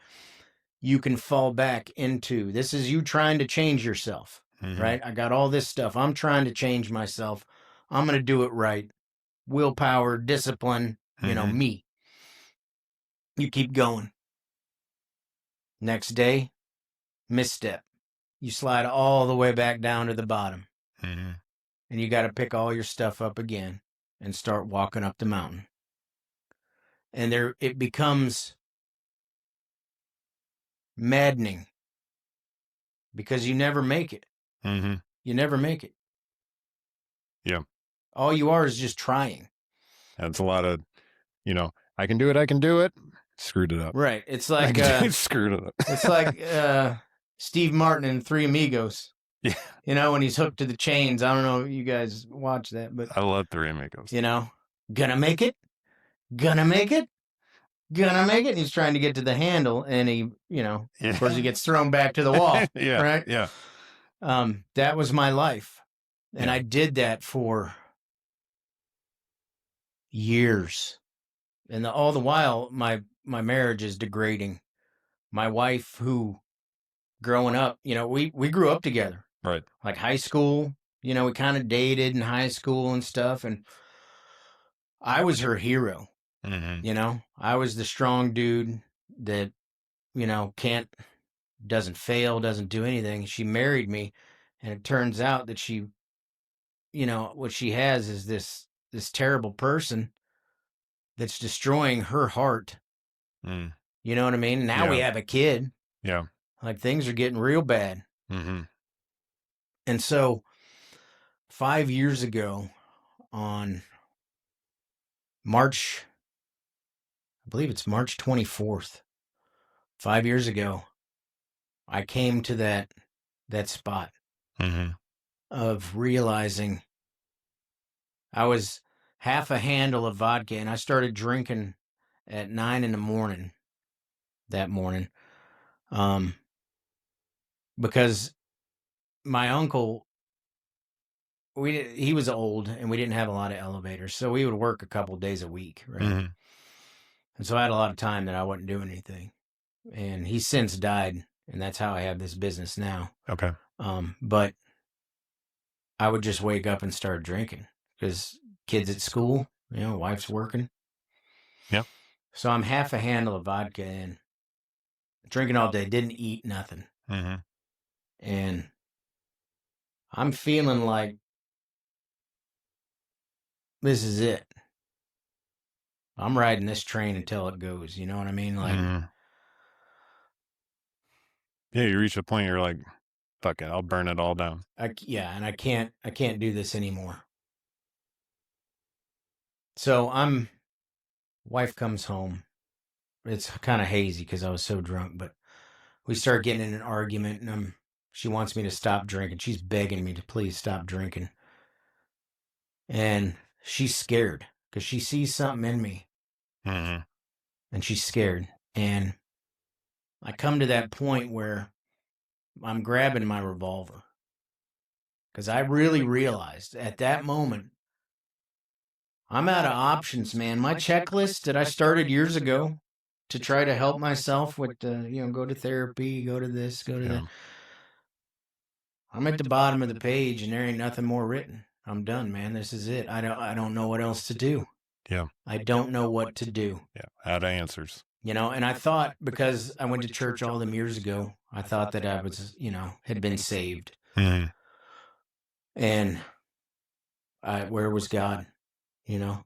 You can fall back into this is you trying to change yourself, Mm-hmm. right? I got all this stuff. I'm trying to change myself. I'm going to do it right. Willpower, discipline, Mm-hmm. me. You keep going. Next day, misstep. You slide all the way back down to the bottom. Mm-hmm. And you got to pick all your stuff up again and start walking up the mountain. And there it becomes maddening because you never make it. Mm-hmm. You never make it. Yeah. All you are is just trying. That's a lot of, I can do it. Screwed it up. Right. It's like screwed it up. it's like Steve Martin in Three Amigos. Yeah. When he's hooked to the chains. I don't know if you guys watch that, but I love Three Amigos. Gonna make it, gonna make it, gonna make it. And he's trying to get to the handle, and he, of course, he gets thrown back to the wall. Yeah. Right. Yeah. That was my life, and Yeah. I did that for years, and all the while, my marriage is degrading. My wife, who growing up, we grew up together, Right. like high school. We kind of dated in high school and stuff, and I was her hero. Mm-hmm. I was the strong dude that, doesn't fail, doesn't do anything. She married me, and it turns out that she, what she has is this terrible person that's destroying her heart. Mm. You know what I mean? Now we have a kid. Yeah. Like things are getting real bad. Mm-hmm. And so 5 years ago on March, I believe it's March 24th, 5 years ago, I came to that spot Mm-hmm. of realizing I was half a handle of vodka, and I started drinking at 9 a.m. that morning, because my uncle, he was old, and we didn't have a lot of elevators, so we would work a couple days a week, right? Mm-hmm. And so I had a lot of time that I wasn't doing anything, and he's since died, and that's how I have this business now. Okay. But I would just wake up and start drinking because kids at school, wife's working. Yeah. So I'm half a handle of vodka in, drinking all day, didn't eat nothing. Mm-hmm. And I'm feeling like this is it. I'm riding this train until it goes. You know what I mean? Like, Mm-hmm. Yeah, you reach a point you're like, fuck it, I'll burn it all down. and I can't do this anymore. So wife comes home. It's kind of hazy because I was so drunk, but we start getting in an argument, and she wants me to stop drinking. She's begging me to please stop drinking. And she's scared because she sees something in me. Mm-hmm. And she's scared. And I come to that point where I'm grabbing my revolver because I really realized at that moment, I'm out of options, man. My checklist that I started years ago to try to help myself with, go to therapy, go to this, go to that. I'm at the bottom of the page, and there ain't nothing more written. I'm done, man. This is it. I don't know what else to do. Yeah. I don't know what to do. Yeah. Out of answers. And I thought, because I went to church all them years ago, I thought that I was, had been saved. Mm-hmm. And where was God? Yeah.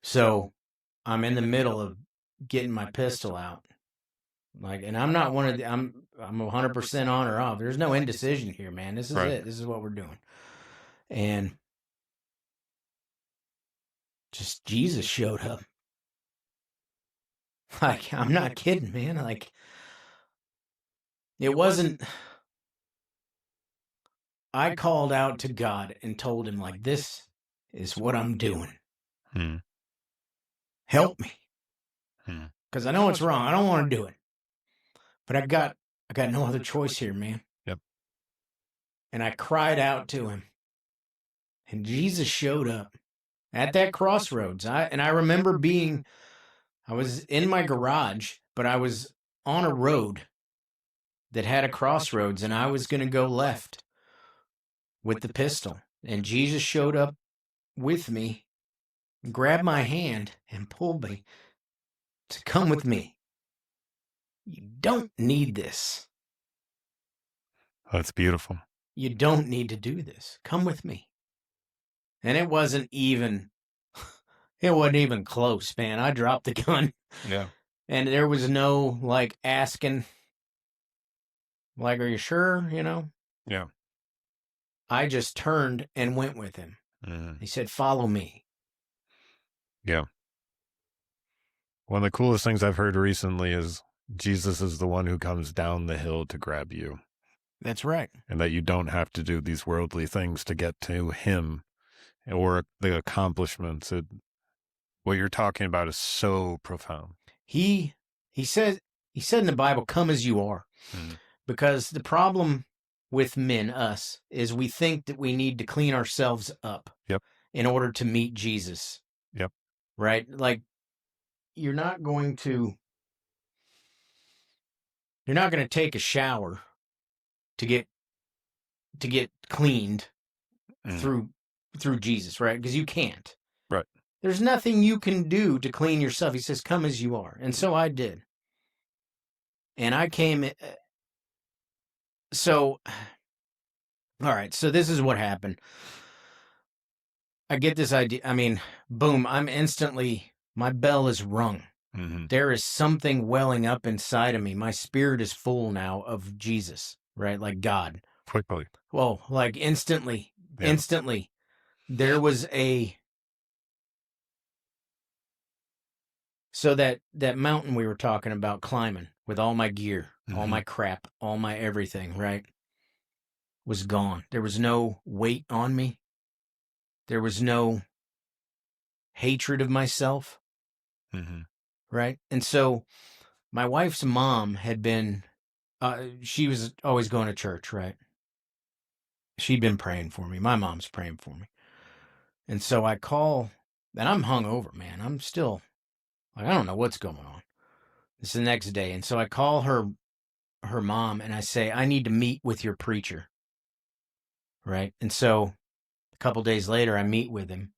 So I'm in the middle of getting my pistol out, Like, and I'm not one of the, I'm 100% on or off. There's no indecision here, man. This is Right. it. This is what we're doing. And just Jesus showed up. Like, I'm not kidding, man. Like, it wasn't, I called out to God and told him, like, this is what I'm doing. Hmm. Help me. Hmm. Because I know it's wrong. I don't want to do it. But I got no other choice here, man. Yep. And I cried out to him. And Jesus showed up at that crossroads. I remember I was in my garage, but I was on a road that had a crossroads, and I was going to go left with the pistol. And Jesus showed up with me, grabbed my hand, and pulled me to come with me. You don't need this. That's beautiful. You don't need to do this. Come with me. And it wasn't even close, man. I dropped the gun. Yeah. And there was no, like, asking, like, are you sure, you know? Yeah. I just turned and went with him. Mm. He said, follow me. Yeah. One of the coolest things I've heard recently is Jesus is the one who comes down the hill to grab you, That's right. and that you don't have to do these worldly things to get to him or the accomplishments. What you're talking about is so profound. He said in the Bible, come as you are. Mm. Because the problem with men, us, is we think that we need to clean ourselves up. Yep. In order to meet Jesus. Yep. Right? Like, you're not going to take a shower to get cleaned through Jesus, right? Because you can't. Right. There's nothing you can do to clean yourself. He says, come as you are. And so I did. And I came. So, all right. So this is what happened. I get this idea. I mean, boom, my bell is rung. Mm-hmm. There is something welling up inside of me. My spirit is full now of Jesus, right? Like God. Quickly. Well, like instantly, there was so that mountain we were talking about climbing with all my gear, all my crap, all my everything, right? Was gone. There was no weight on me. There was no hatred of myself. Mm-hmm. Right. And so my wife's mom had been, she was always going to church, right? She'd been praying for me. My mom's praying for me. And so I call, and I'm hungover, man. I'm still, like, I don't know what's going on. It's the next day. And so I call her mom and I say, I need to meet with your preacher. Right. And so a couple days later, I meet with him.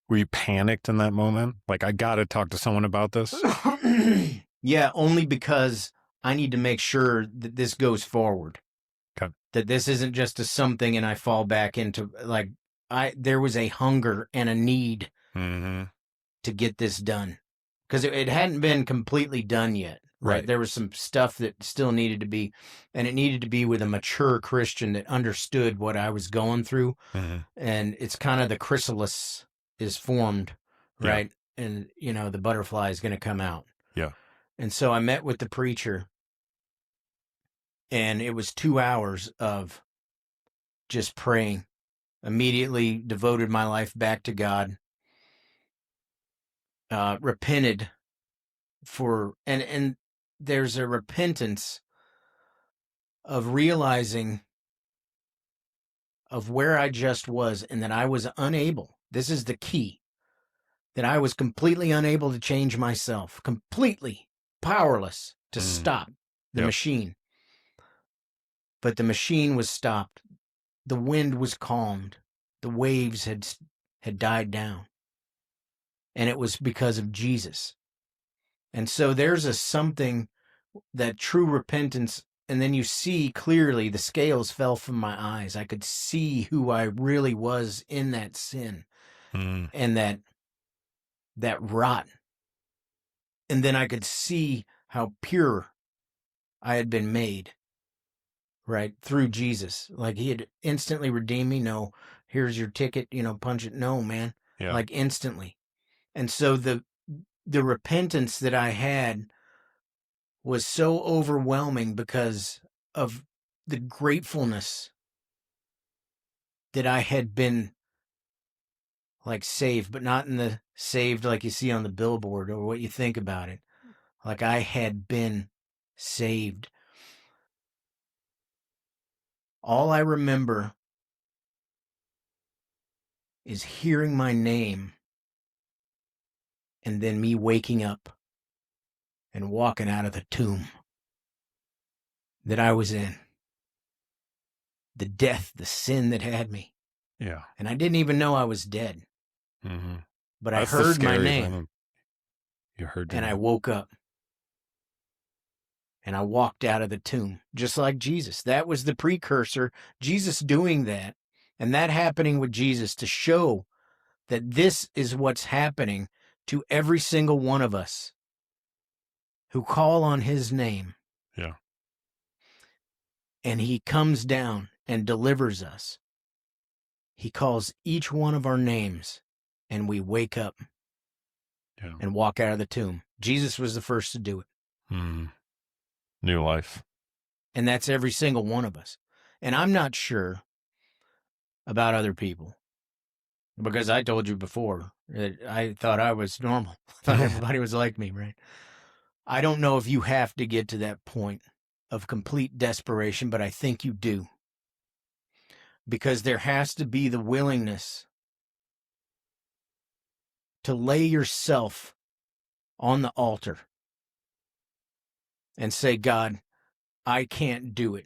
Were you panicked in that moment? Like, I got to talk to someone about this? Yeah, only because I need to make sure that this goes forward. Okay. That this isn't just a something and I fall back into, like, there was a hunger and a need to get this done. Because it hadn't been completely done yet. Right. There was some stuff that still needed to be, and it needed to be with a mature Christian that understood what I was going through. And it's kind of the chrysalis is formed, right? Yeah. And, you know, the butterfly is going to come out. Yeah. And so I met with the preacher, and it was 2 hours of just praying. Immediately devoted my life back to God. Repented for, and there's a repentance of realizing of where I just was and that I was unable. This is the key. That I was completely unable to change myself, completely powerless to stop the machine. But the machine was stopped. The wind was calmed. The waves had died down. And it was because of Jesus. And so there's a something that true repentance, and then you see clearly the scales fell from my eyes. I could see who I really was in that sin and that rot. And then I could see how pure I had been made, right, through Jesus. Like he had instantly redeemed me. No, here's your ticket, punch it. No, man, Yeah. like instantly. And so the repentance that I had was so overwhelming because of the gratefulness that I had been like saved, but not in the saved like you see on the billboard or what you think about it. Like I had been saved. All I remember is hearing my name and then me waking up and walking out of the tomb that I was in. The death, the sin that had me. Yeah. And I didn't even know I was dead. Mm-hmm. But I That's the heard my scary name thing. You heard your and I name. woke up. And I walked out of the tomb, just like Jesus. That was the precursor, Jesus doing that, and that happening with Jesus to show that this is what's happening to every single one of us who call on his name. Yeah. And he comes down and delivers us. He calls each one of our names, and we wake up and walk out of the tomb. Jesus was the first to do it. Mm. New life. And that's every single one of us. And I'm not sure about other people because I told you before that I thought I was normal. I thought everybody was like me, right? I don't know if you have to get to that point of complete desperation, but I think you do. Because there has to be the willingness to lay yourself on the altar and say, God, I can't do it.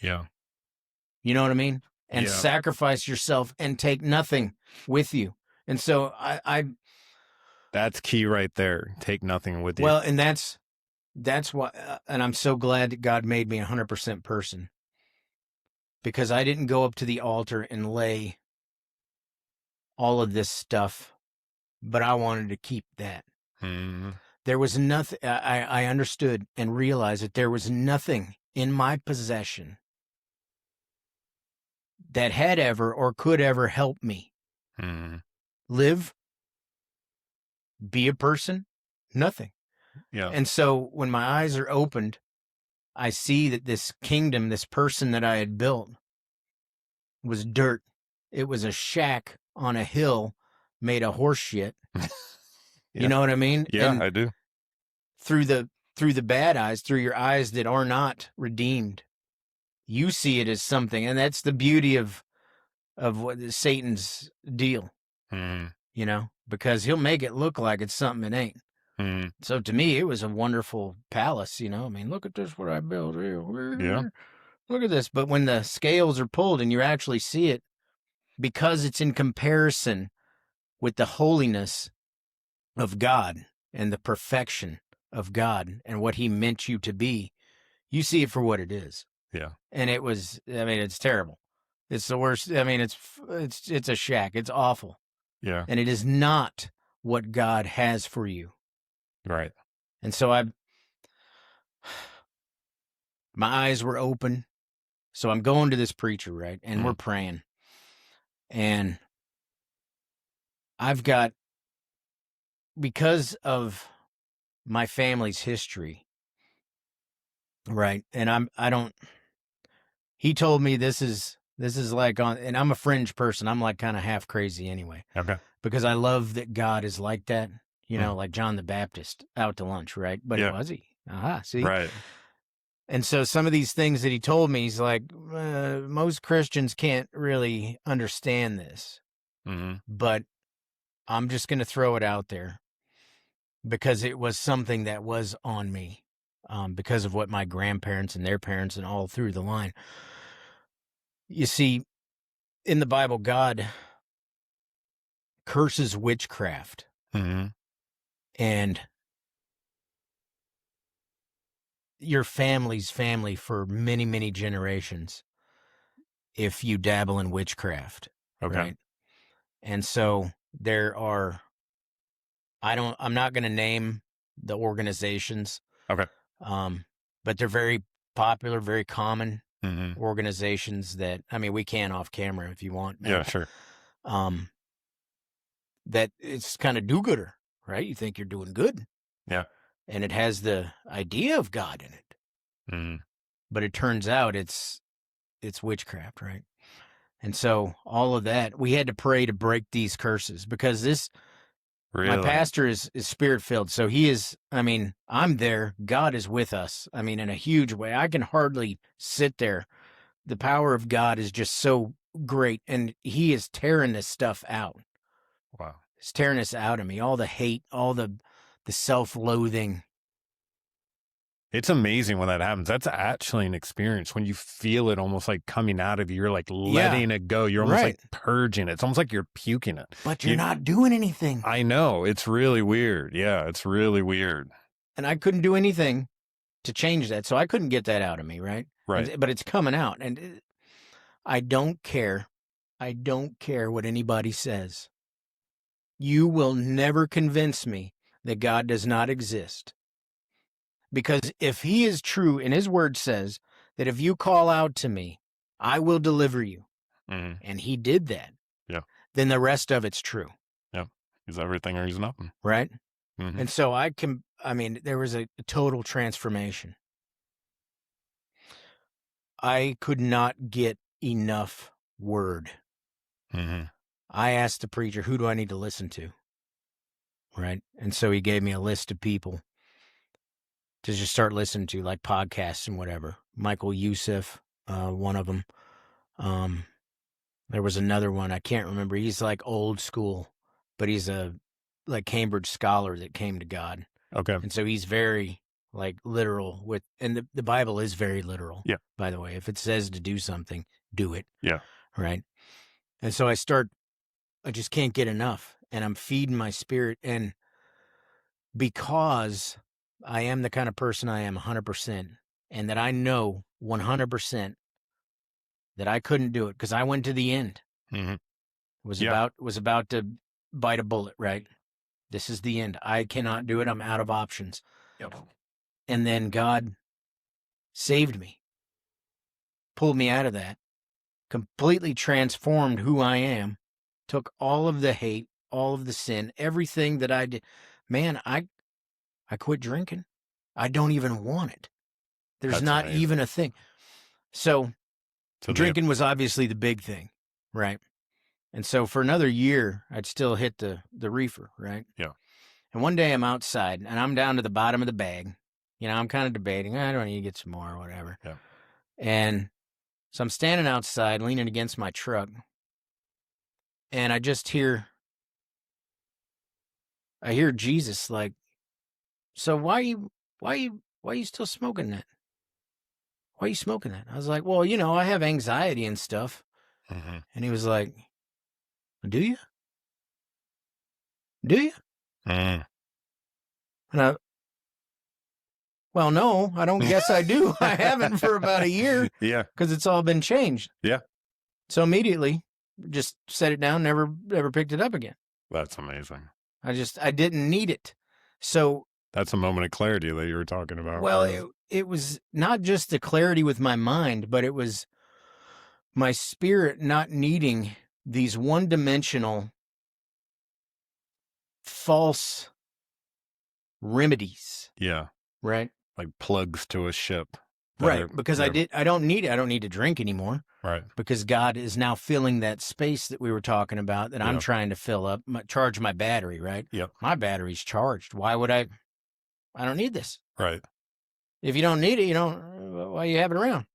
Yeah. You know what I mean? And Yeah. sacrifice yourself and take nothing with you. And so That's key right there. Take nothing with you. well, and that's why, and I'm so glad that God made me a 100% person, because I didn't go up to the altar and lay all of this stuff, but I wanted to keep that. Mm. There was nothing, I understood and realized that there was nothing in my possession that had ever or could ever help me live, be a person, nothing. Yeah. And so when my eyes are opened, I see that this kingdom, this person that I had built was dirt. It was a shack on a hill made of horse shit. Yeah. You know what I mean? Yeah, and I do. through the bad eyes, through your eyes that are not redeemed, you see it as something, and that's the beauty of what Satan's deal. Because he'll make it look like it's something it ain't. So to me, it was a wonderful palace. I mean, look at this, what I built here. Yeah. Look at this. But when the scales are pulled and you actually see it, because it's in comparison with the holiness of God and the perfection of God and what he meant you to be, you see it for what it is. Yeah. And it was, I mean, it's terrible. It's the worst. I mean, it's a shack. It's awful. Yeah. And it is not what God has for you. Right. And so my eyes were open. So I'm going to this preacher, right? And we're praying. And I've got, because of my family's history, right? And he told me this is like and I'm a fringe person. I'm like kind of half crazy anyway. Okay. Because I love that God is like that, like John the Baptist out to lunch, right? But was he? Aha, see? Right. And so some of these things that he told me, he's like, most Christians can't really understand this. But I'm just going to throw it out there because it was something that was on me because of what my grandparents and their parents and all through the line. You see, in the Bible, God curses witchcraft. And your family's family for many, many generations if you dabble in witchcraft. Okay. Right? And so there are, I'm not going to name the organizations. Okay. but they're very popular, very common Mm-hmm. organizations that, I mean, we can off camera if you want. Man. Yeah, sure. That it's kind of do-gooder, right? You think you're doing good. Yeah. And it has the idea of God in it. Mm-hmm. But it turns out it's witchcraft, right? And so all of that, we had to pray to break these curses because Really? my pastor is spirit-filled. So he is, I mean, I'm there. God is with us. I mean, in a huge way. I can hardly sit there. The power of God is just so great. And he is tearing this stuff out. Wow. He's tearing this out of me. All the hate, all the self-loathing. It's amazing when that happens. That's actually an experience when you feel it almost like coming out of you. You're like letting it go. You're almost like purging it. It's almost like you're puking it. But you're not doing anything. I know. It's really weird. Yeah, it's really weird. And I couldn't do anything to change that. So I couldn't get that out of me, right? Right. But it's coming out. And I don't care. I don't care what anybody says. You will never convince me that God does not exist. Because if he is true, and his word says that if you call out to me, I will deliver you. Mm-hmm. And he did that. Yeah. Then the rest of it's true. Yeah. He's everything or he's nothing. Right? Mm-hmm. And so there was a total transformation. I could not get enough word. Mm-hmm. I asked the preacher, who do I need to listen to? Right? And so he gave me a list of people to just start listening to, like podcasts and whatever. Michael Youssef, one of them. There was another one, I can't remember. He's like old school, but he's a like Cambridge scholar that came to God. Okay. And so he's very like literal and the Bible is very literal. Yeah. By the way, if it says to do something, do it. Yeah. Right. And so I just can't get enough, and I'm feeding my spirit. And because I am the kind of person I am 100%, and that I know 100% that I couldn't do it because I went to the end. Mm-hmm. Was about to bite a bullet, right? This is the end. I cannot do it. I'm out of options. Yep. And then God saved me, pulled me out of that, completely transformed who I am, took all of the hate, all of the sin, everything that I did. Man, I quit drinking. I don't even want it. There's That's not amazing. even a thing. So drinking was obviously the big thing, right? And so for another year, I'd still hit the reefer, right? Yeah. And one day I'm outside, and I'm down to the bottom of the bag. You know, I'm kind of debating, I don't need to get some more or whatever. Yeah. And so I'm standing outside, leaning against my truck, and I just hear Jesus like, so why are you still smoking that? Why are you smoking that? I was like, well, I have anxiety and stuff. Mm-hmm. And he was like, do you? Do you? Mm. And well, no, I don't guess I do. I haven't for about a year. Yeah. Because it's all been changed. Yeah. So immediately just set it down, never picked it up again. That's amazing. I didn't need it. So that's a moment of clarity that you were talking about. Well, it was not just the clarity with my mind, but it was my spirit not needing these one-dimensional false remedies. Yeah. Right? Like plugs to a ship. Right. Because I don't need it. I don't need to drink anymore. Right. Because God is now filling that space that we were talking about that I'm trying to fill up, charge my battery, right? Yep. My battery's charged. Why would I don't need this. Right. If you don't need it, why you have it around?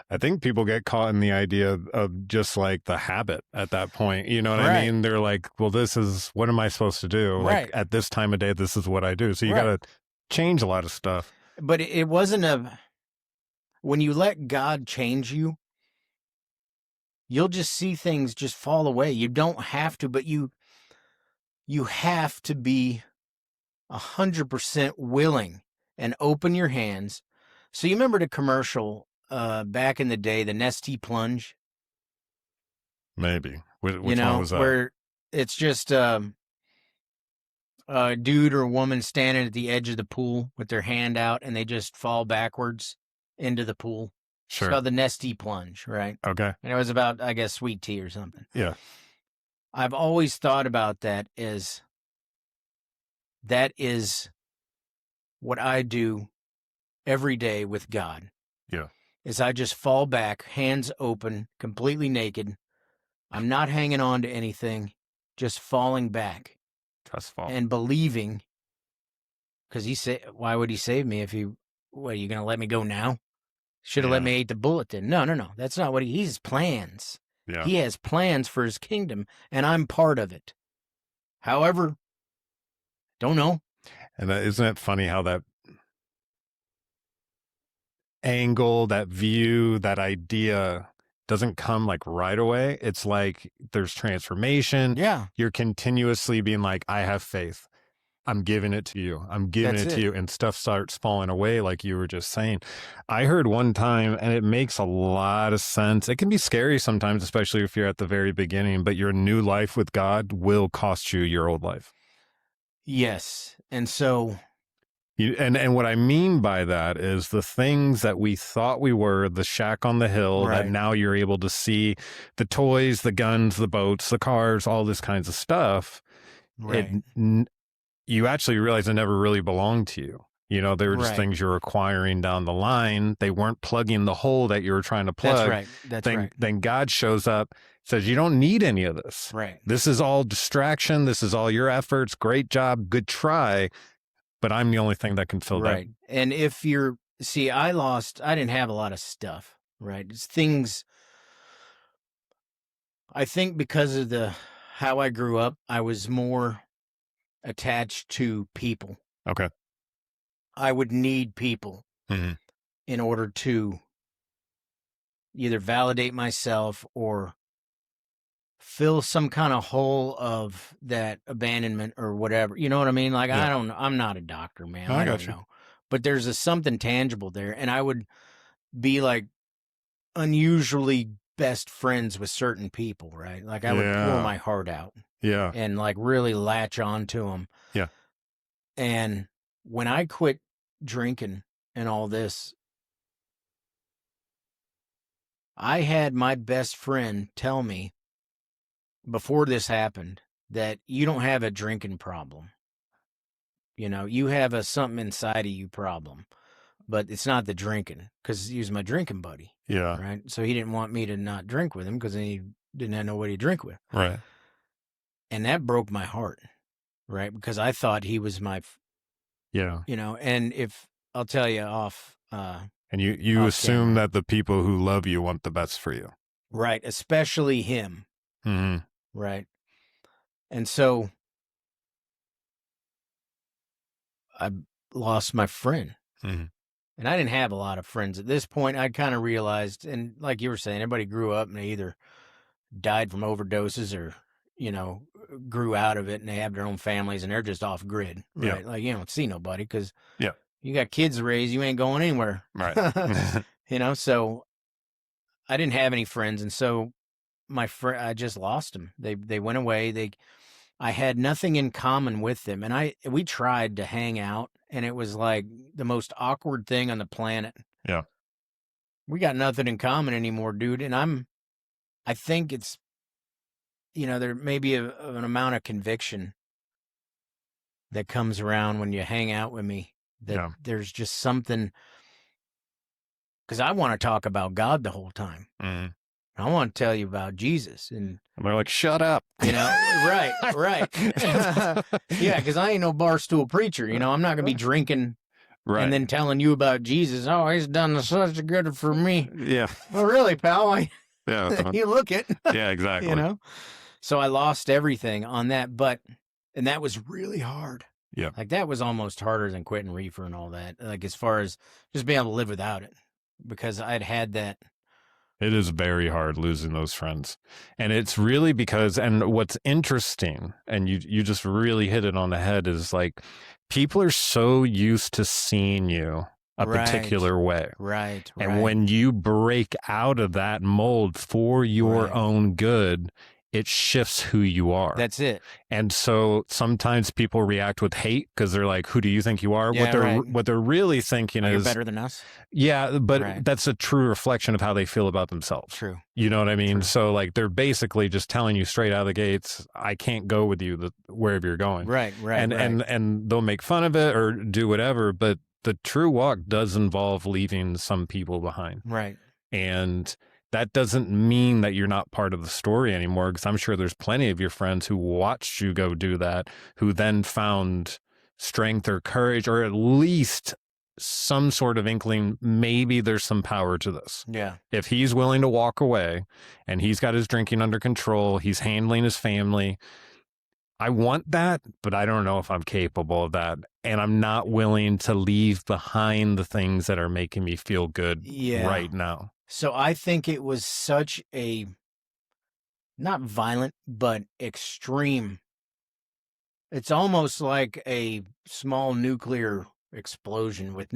I think people get caught in the idea of just like the habit at that point. You know what I mean? They're like, well, what am I supposed to do? Right. Like at this time of day, this is what I do. So you got to change a lot of stuff. But it wasn't when you let God change you, you'll just see things just fall away. You don't have to, but you have to be 100% willing and open your hands. So you remember the commercial back in the day, the Nestea Plunge? Maybe. Which one was that? Where it's just a dude or a woman standing at the edge of the pool with their hand out and they just fall backwards into the pool. It's Sure. called the Nestea plunge, right? Okay. And it was about, I guess, sweet tea or something. Yeah. I've always thought about that as that is what I do every day with God. Yeah. Is I just fall back, hands open, completely naked. I'm not hanging on to anything, just falling back Trust fall. and believing. Because why would he save me if what, are you going to let me go now? Should have let me eat the bullet then. No. That's not what he has plans. Yeah. He has plans for his kingdom, and I'm part of it. However, don't know. And isn't it funny how that angle, that view, that idea doesn't come like right away? It's like there's transformation. Yeah. You're continuously being like, I have faith. I'm giving it to you. I'm giving That's it to it. you. And stuff starts falling away, like you were just saying. I heard one time, and it makes a lot of sense. It can be scary sometimes, especially if you're at the very beginning, but your new life with God will cost you your old life. Yes. And so And what I mean by that is the things that we thought we were, the shack on the hill, Right. that now you're able to see, the toys, the guns, the boats, the cars, all this kinds of stuff. right. You actually realize it never really belonged to you. You know, they were just Right. things you're acquiring down the line. They weren't plugging the hole that you were trying to plug. That's right. That's right. Then God shows up, says, you don't need any of this. Right. This is all distraction. This is all your efforts. Great job. Good try. But I'm the only thing that can fill Right. And if I didn't have a lot of stuff, right? It's things, I think because of how I grew up, I was more attached to people. that. Okay. I would need people Mhm. in order to either validate myself or fill some kind of hole of that abandonment or whatever. You know what I mean? Like, Yeah. I don't know. I'm not a doctor, man. I I got don't you. know. But there's something tangible there. And I would be like unusually best friends with certain people, right? Like I would pour Yeah. my heart out Yeah. and like really latch on to them. Yeah. And when I quit drinking and all this, I had my best friend tell me before this happened that you don't have a drinking problem. You know, you have a something inside of you problem, but it's not the drinking, because he was my drinking buddy, Yeah. right? So he didn't want me to not drink with him because then he didn't have nobody to drink with. Right. And that broke my heart, right? Because I thought he was Yeah. and if I'll tell you off, And you off assume camera. that the people who love you want the best for you. Right, especially him, Mm-hmm. right? And so I lost my friend. Mm-hmm. And I didn't have a lot of friends at this point. I kind of realized, and like you were saying, everybody grew up and they either died from overdoses or, grew out of it and they have their own families and they're just off grid, right? Yeah. Like you don't see nobody because Yeah. you got kids to raise, you ain't going anywhere. Right. So I didn't have any friends. And so my friend, I just lost them. They went away. I had nothing in common with them. And we tried to hang out and it was like the most awkward thing on the planet. Yeah. We got nothing in common anymore, dude. And I think it's, there may be an amount of conviction that comes around when you hang out with me, that there's just something, because I want to talk about God the whole time. Mm-hmm. I want to tell you about Jesus. And they're like, shut up. Right. Yeah, because I ain't no barstool preacher. I'm not going to be drinking and then telling you about Jesus. Oh, he's done such good for me. Yeah. Well, really, pal? Yeah. You look it. Yeah, exactly. So I lost everything on that, and that was really hard. Yeah. Like that was almost harder than quitting reefer and all that. Like as far as just being able to live without it, because I'd had that. It is very hard losing those friends. And it's really because, and what's interesting, and you just really hit it on the head, is like people are so used to seeing you a particular way. Right. And when you break out of that mold for your own good, it shifts who you are. That's it. And so sometimes people react with hate because they're like, who do you think you are? Yeah, What they're really thinking you're is better than us. yeah, but Right. that's a true reflection of how they feel about themselves. True. You know what I mean? True. So like they're basically just telling you straight out of the gates, I can't go with you wherever you're going. Right. And they'll make fun of it or do whatever, but the true walk does involve leaving some people behind. Right. And that doesn't mean that you're not part of the story anymore, because I'm sure there's plenty of your friends who watched you go do that, who then found strength or courage, or at least some sort of inkling, maybe there's some power to this. Yeah. If he's willing to walk away and he's got his drinking under control, he's handling his family. I want that, but I don't know if I'm capable of that. And I'm not willing to leave behind the things that are making me feel good right now. So I think it was such a, not violent, but extreme. It's almost like a small nuclear explosion with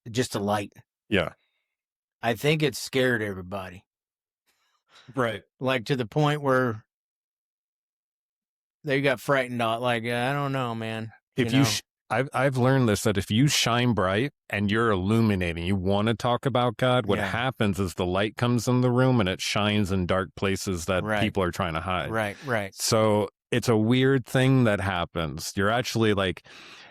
just a light. Yeah. I think it scared everybody. Right. Like to the point where they got frightened out. Like, I don't know, man. I've learned this, that if you shine bright and you're illuminating, you want to talk about God, what happens is the light comes in the room and it shines in dark places that people are trying to hide. Right. So it's a weird thing that happens. You're actually like,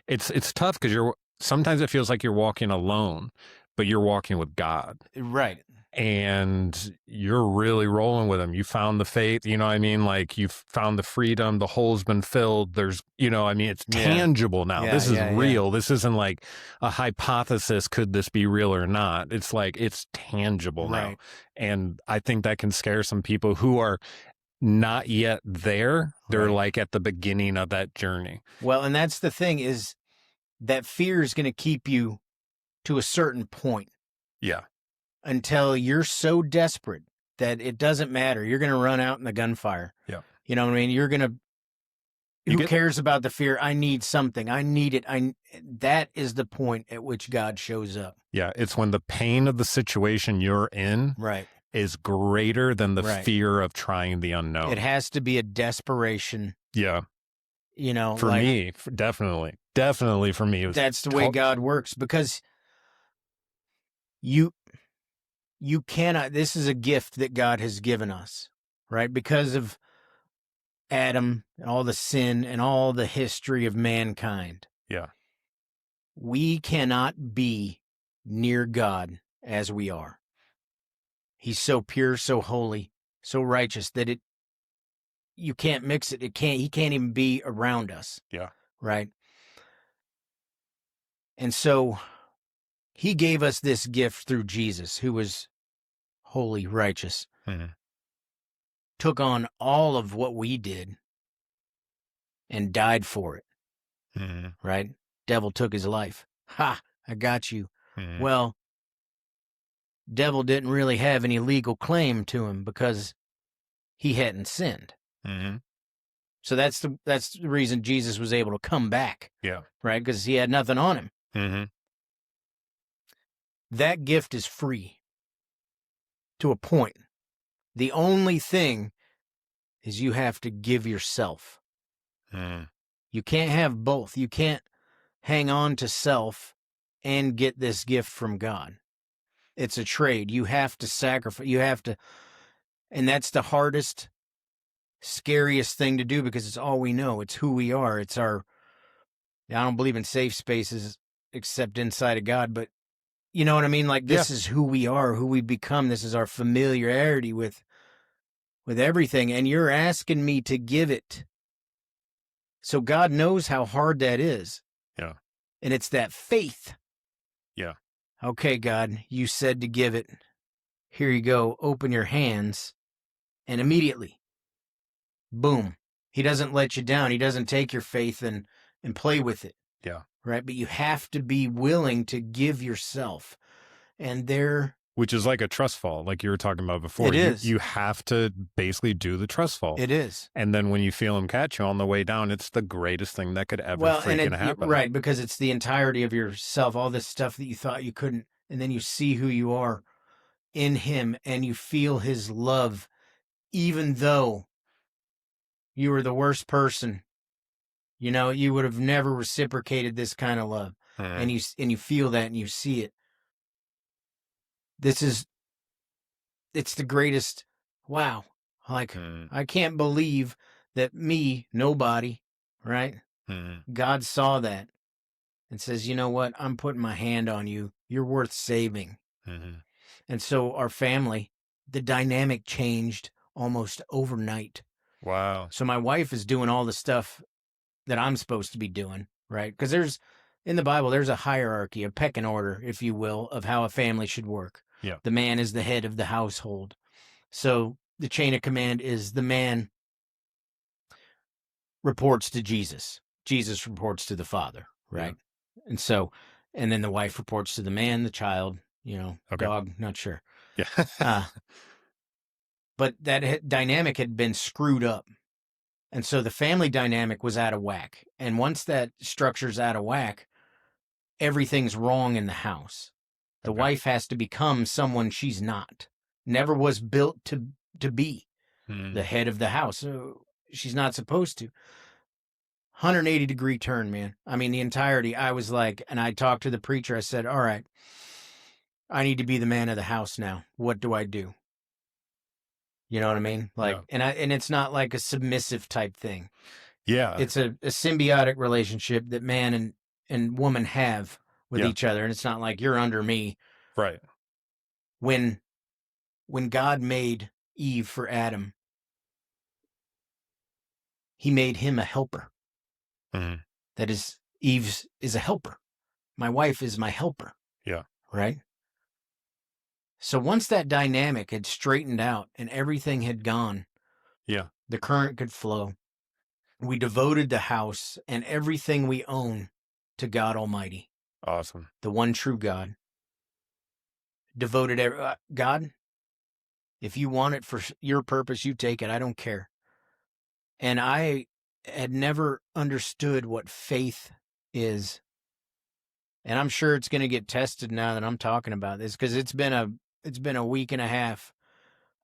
it's tough because sometimes it feels like you're walking alone, but you're walking with God. Right. And you're really rolling with him. You found the faith, you know what I mean? Like you've found the freedom, the hole's been filled. There's, you know, I mean, it's tangible now. This is real. Yeah. This isn't like a hypothesis. Could this be real or not? It's like, it's tangible now. And I think that can scare some people who are not yet there. They're like at the beginning of that journey. Well, and that's the thing, is that fear is going to keep you to a certain point. Yeah. Until you're so desperate that it doesn't matter. You're going to run out in the gunfire. Yeah. You know what I mean? You're going to, who cares about the fear? I need something. I need it. That is the point at which God shows up. Yeah. It's when the pain of the situation you're in is greater than the fear of trying the unknown. It has to be a desperation. Yeah. You know, for me, definitely for me. That's the way God works, because you cannot, this is a gift that God has given us, right? Because of Adam and all the sin and all the history of mankind. Yeah. We cannot be near God as we are. He's so pure, so holy, so righteous that you can't mix it. He can't even be around us. Yeah. Right. And so he gave us this gift through Jesus, who was holy, righteous, took on all of what we did and died for it. Right? Devil took his life. Ha! I got you. Well, devil didn't really have any legal claim to him because he hadn't sinned. So that's the reason Jesus was able to come back. Yeah. Right? Because he had nothing on him. That gift is free. To a point. The only thing is you have to give yourself. You can't have both. You can't hang on to self and get this gift from God. It's a trade. You have to sacrifice. And that's the hardest, scariest thing to do, because it's all we know. It's who we are. I don't believe in safe spaces except inside of God, but you know what I mean? Like, this is who we are, who we become. This is our familiarity with everything. And you're asking me to give it. So God knows how hard that is. Yeah. And it's that faith. Yeah. Okay, God, you said to give it. Here you go. Open your hands. And immediately, boom. He doesn't let you down. He doesn't take your faith and play with it. Yeah. Right? But you have to be willing to give yourself. And which is like a trust fall, like you were talking about before. It is. You have to basically do the trust fall. It is. And then when you feel him catch you on the way down, it's the greatest thing that could ever freaking happen. Right, because it's the entirety of yourself, all this stuff that you thought you couldn't, and then you see who you are in him, and you feel his love even though you were the worst person, you would have never reciprocated this kind of love. And you feel that and you see it. It's the greatest. Wow. Like, I can't believe that nobody, right? God saw that and says, you know what? I'm putting my hand on you. You're worth saving. And so our family, the dynamic changed almost overnight. Wow. So my wife is doing all the stuff that I'm supposed to be doing, right? Because in the Bible, there's a hierarchy, a pecking order, if you will, of how a family should work. Yeah. The man is the head of the household. So the chain of command is the man reports to Jesus. Jesus reports to the Father, right? Yeah. And then the wife reports to the man, the child, dog, not sure. Yeah. But that dynamic had been screwed up. And so the family dynamic was out of whack. And once that structure's out of whack, everything's wrong in the house. The wife has to become someone she's not. Never was built to be the head of the house. So she's not supposed to. 180-degree turn, man. I mean, the entirety. I was like, and I talked to the preacher. I said, all right, I need to be the man of the house now. What do I do? You know what I mean? Like, yeah. And it's not like a submissive type thing. Yeah. It's a symbiotic relationship that man and woman have with each other. And it's not like you're under me. Right. When God made Eve for Adam, he made him a helper. That is, Eve is a helper. My wife is my helper. Yeah. Right? So once that dynamic had straightened out and everything had gone, the current could flow. We devoted the house and everything we own to God Almighty. Awesome. The one true God. Devoted God, if you want it for your purpose, you take it. I don't care. And I had never understood what faith is. And I'm sure it's going to get tested now that I'm talking about this, because it's been a week and a half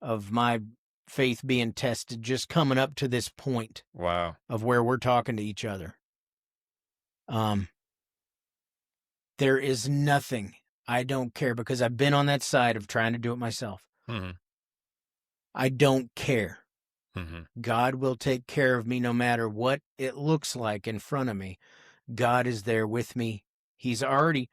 of my faith being tested, just coming up to this point. Wow. Of where we're talking to each other. There is nothing. I don't care, because I've been on that side of trying to do it myself. I don't care. God will take care of me no matter what it looks like in front of me. God is there with me. He's already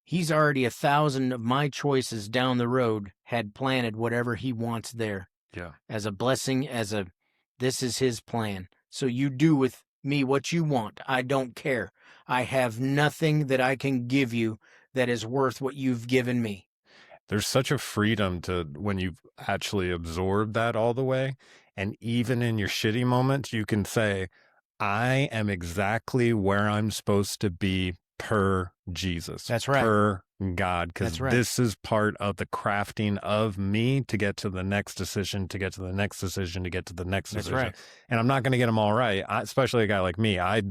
1,000 of my choices down the road had planted whatever he wants there. Yeah. As a blessing, this is his plan. So you do with me what you want. I don't care. I have nothing that I can give you that is worth what you've given me. There's such a freedom to when you've actually absorbed that all the way. And even in your shitty moments, you can say, I am exactly where I'm supposed to be per Jesus. That's right. Per God. Because That's right. This is part of the crafting of me to get to the next decision, to get to the next decision, to get to the next decision. That's right. And I'm not going to get them all right. Especially a guy like me. I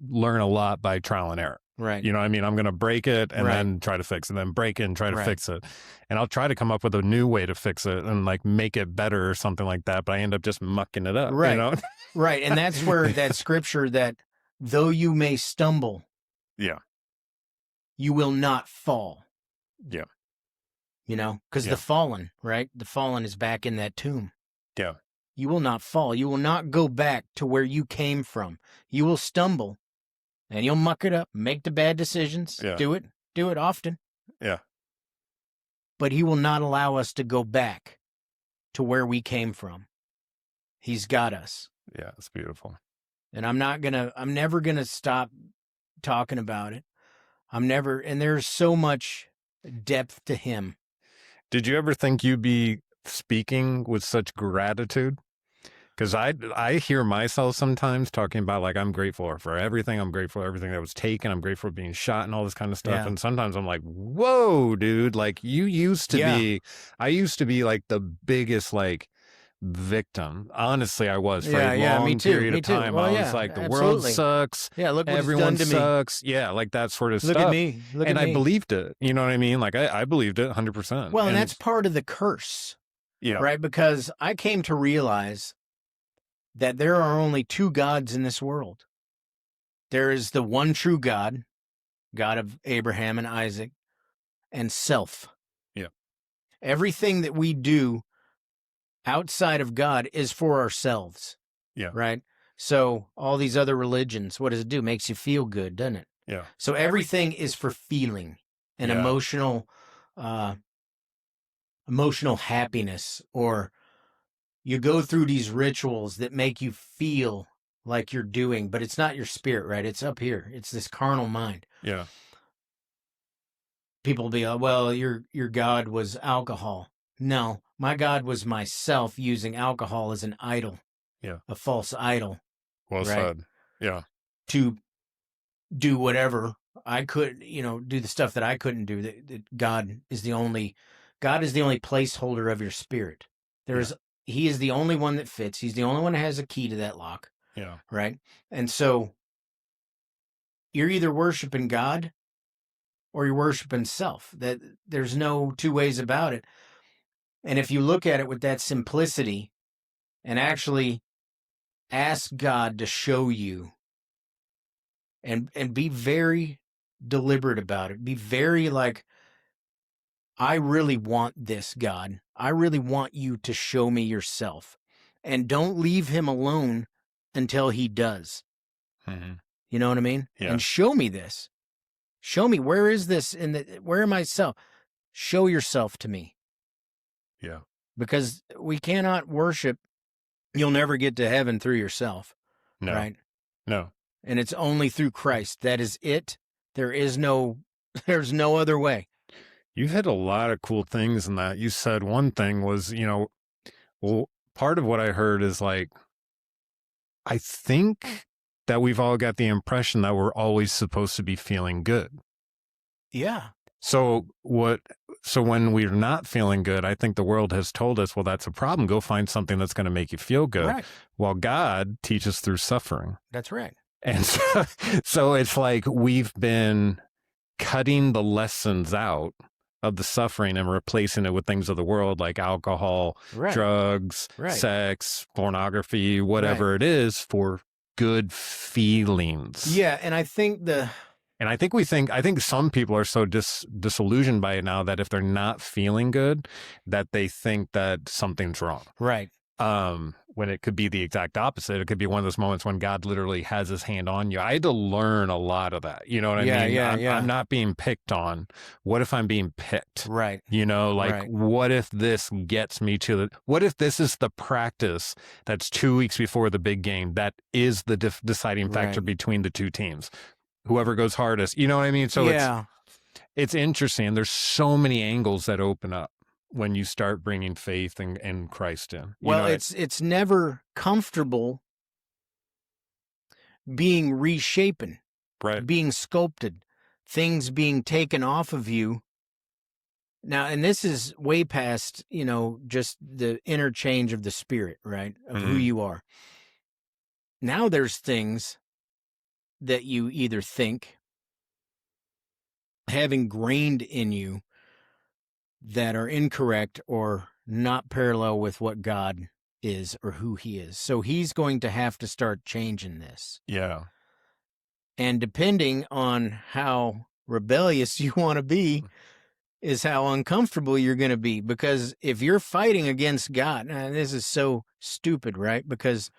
learn a lot by trial and error. Right. You know what I mean? I'm going to break it and then try to fix it, and then break it and try to fix it. And I'll try to come up with a new way to fix it and like make it better or something like that. But I end up just mucking it up. Right. You know? Right. And that's where that scripture that though you may stumble, you will not fall. Yeah. You know, because the fallen, right? The fallen is back in that tomb. Yeah. You will not fall. You will not go back to where you came from. You will stumble. And you'll muck it up, make the bad decisions, do it often. Yeah. But he will not allow us to go back to where we came from. He's got us. Yeah, it's beautiful. And I'm never gonna stop talking about it. And there's so much depth to him. Did you ever think you'd be speaking with such gratitude? Because I hear myself sometimes talking about like, I'm grateful for everything. I'm grateful for everything that was taken. I'm grateful for being shot and all this kind of stuff. Yeah. And sometimes I'm like, whoa, dude, like I used to be like the biggest like victim. Honestly, I was for a long period of time. I was like, the world sucks. Yeah, look what everyone it's done to sucks. Me. Yeah, like that sort of look stuff. At me. I believed it. You know what I mean? Like I believed it 100%. Well, and that's part of the curse. Yeah. right? Because I came to realize that there are only two gods in this world. There is the one true God, God of Abraham and Isaac, and self. Yeah. Everything that we do outside of God is for ourselves. Yeah. Right? So all these other religions, what does it do? Makes you feel good, doesn't it? Yeah. So everything is for feeling and Yeah. emotional happiness, or you go through these rituals that make you feel like you're doing, but it's not your spirit, right? It's up here. It's this carnal mind. Yeah. People will be like, well, your God was alcohol. No, my God was myself using alcohol as an idol. Yeah. A false idol. Well right? said. Yeah. To do whatever I could, do the stuff that I couldn't do. That God is the only placeholder of your spirit. He is the only one that fits. He's the only one that has a key to that lock. Yeah. Right. And so you're either worshiping God or you're worshiping self. That there's no two ways about it. And if you look at it with that simplicity and actually ask God to show you and be very deliberate about it. Be very like, I really want this, God. I really want you to show me yourself. And don't leave him alone until he does. Mm-hmm. You know what I mean? Yeah. And show me this. Show me, where is this? Where am I self? Show yourself to me. Yeah. Because we cannot worship. You'll never get to heaven through yourself. No. Right? No. And it's only through Christ. That is it. There's no other way. You hit a lot of cool things in that. You said one thing was, well, part of what I heard is like, I think that we've all got the impression that we're always supposed to be feeling good. Yeah. So when we're not feeling good, I think the world has told us, well, that's a problem. Go find something that's going to make you feel good. Right. While God teaches through suffering. That's right. And so it's like we've been cutting the lessons out of the suffering and replacing it with things of the world like alcohol, Right. drugs, Right. sex, pornography, whatever it is, for good feelings. Yeah, and I think I think some people are so disillusioned by it now that if they're not feeling good, that they think that something's wrong. Right. When it could be the exact opposite. It could be one of those moments when God literally has his hand on you. I had to learn a lot of that. You know what I mean? Yeah. I'm not being picked on. What if I'm being picked? Right. Like, what if this gets me what if this is the practice that's 2 weeks before the big game that is the deciding factor between the two teams? Whoever goes hardest, you know what I mean? So it's interesting. There's so many angles that open up when you start bringing faith and Christ in. It's never comfortable being reshapen, right? Being sculpted, things being taken off of you. Now, and this is way past, just the interchange of the spirit, right? Of who you are. Now there's things that you either think have ingrained in you that are incorrect or not parallel with what God is or who he is. So he's going to have to start changing this. Yeah. And depending on how rebellious you want to be is how uncomfortable you're going to be. Because if you're fighting against God, and this is so stupid, right? Because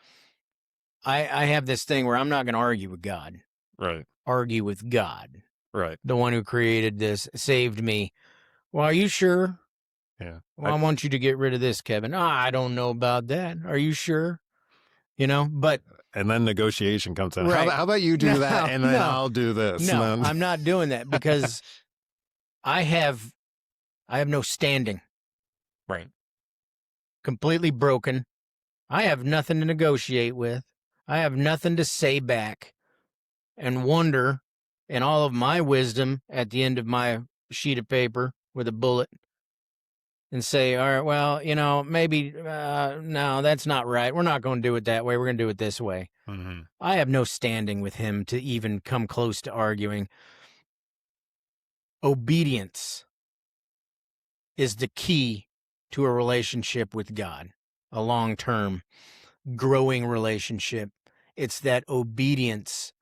I have this thing where I'm not going to argue with God. Right. Argue with God. Right. The one who created this, saved me. Well, are you sure? Yeah. Well, I want you to get rid of this, Kevin. I don't know about that. Are you sure? But... And then negotiation comes in. Right. How about you do that, and then I'll do this? No, then... I'm not doing that because I have no standing. Right. Completely broken. I have nothing to negotiate with. I have nothing to say back and wonder, and all of my wisdom at the end of my sheet of paper with a bullet, and say, all right, well, maybe, no, that's not right. We're not going to do it that way. We're going to do it this way. Mm-hmm. I have no standing with him to even come close to arguing. Obedience is the key to a relationship with God, a long-term, growing relationship. It's that obedience.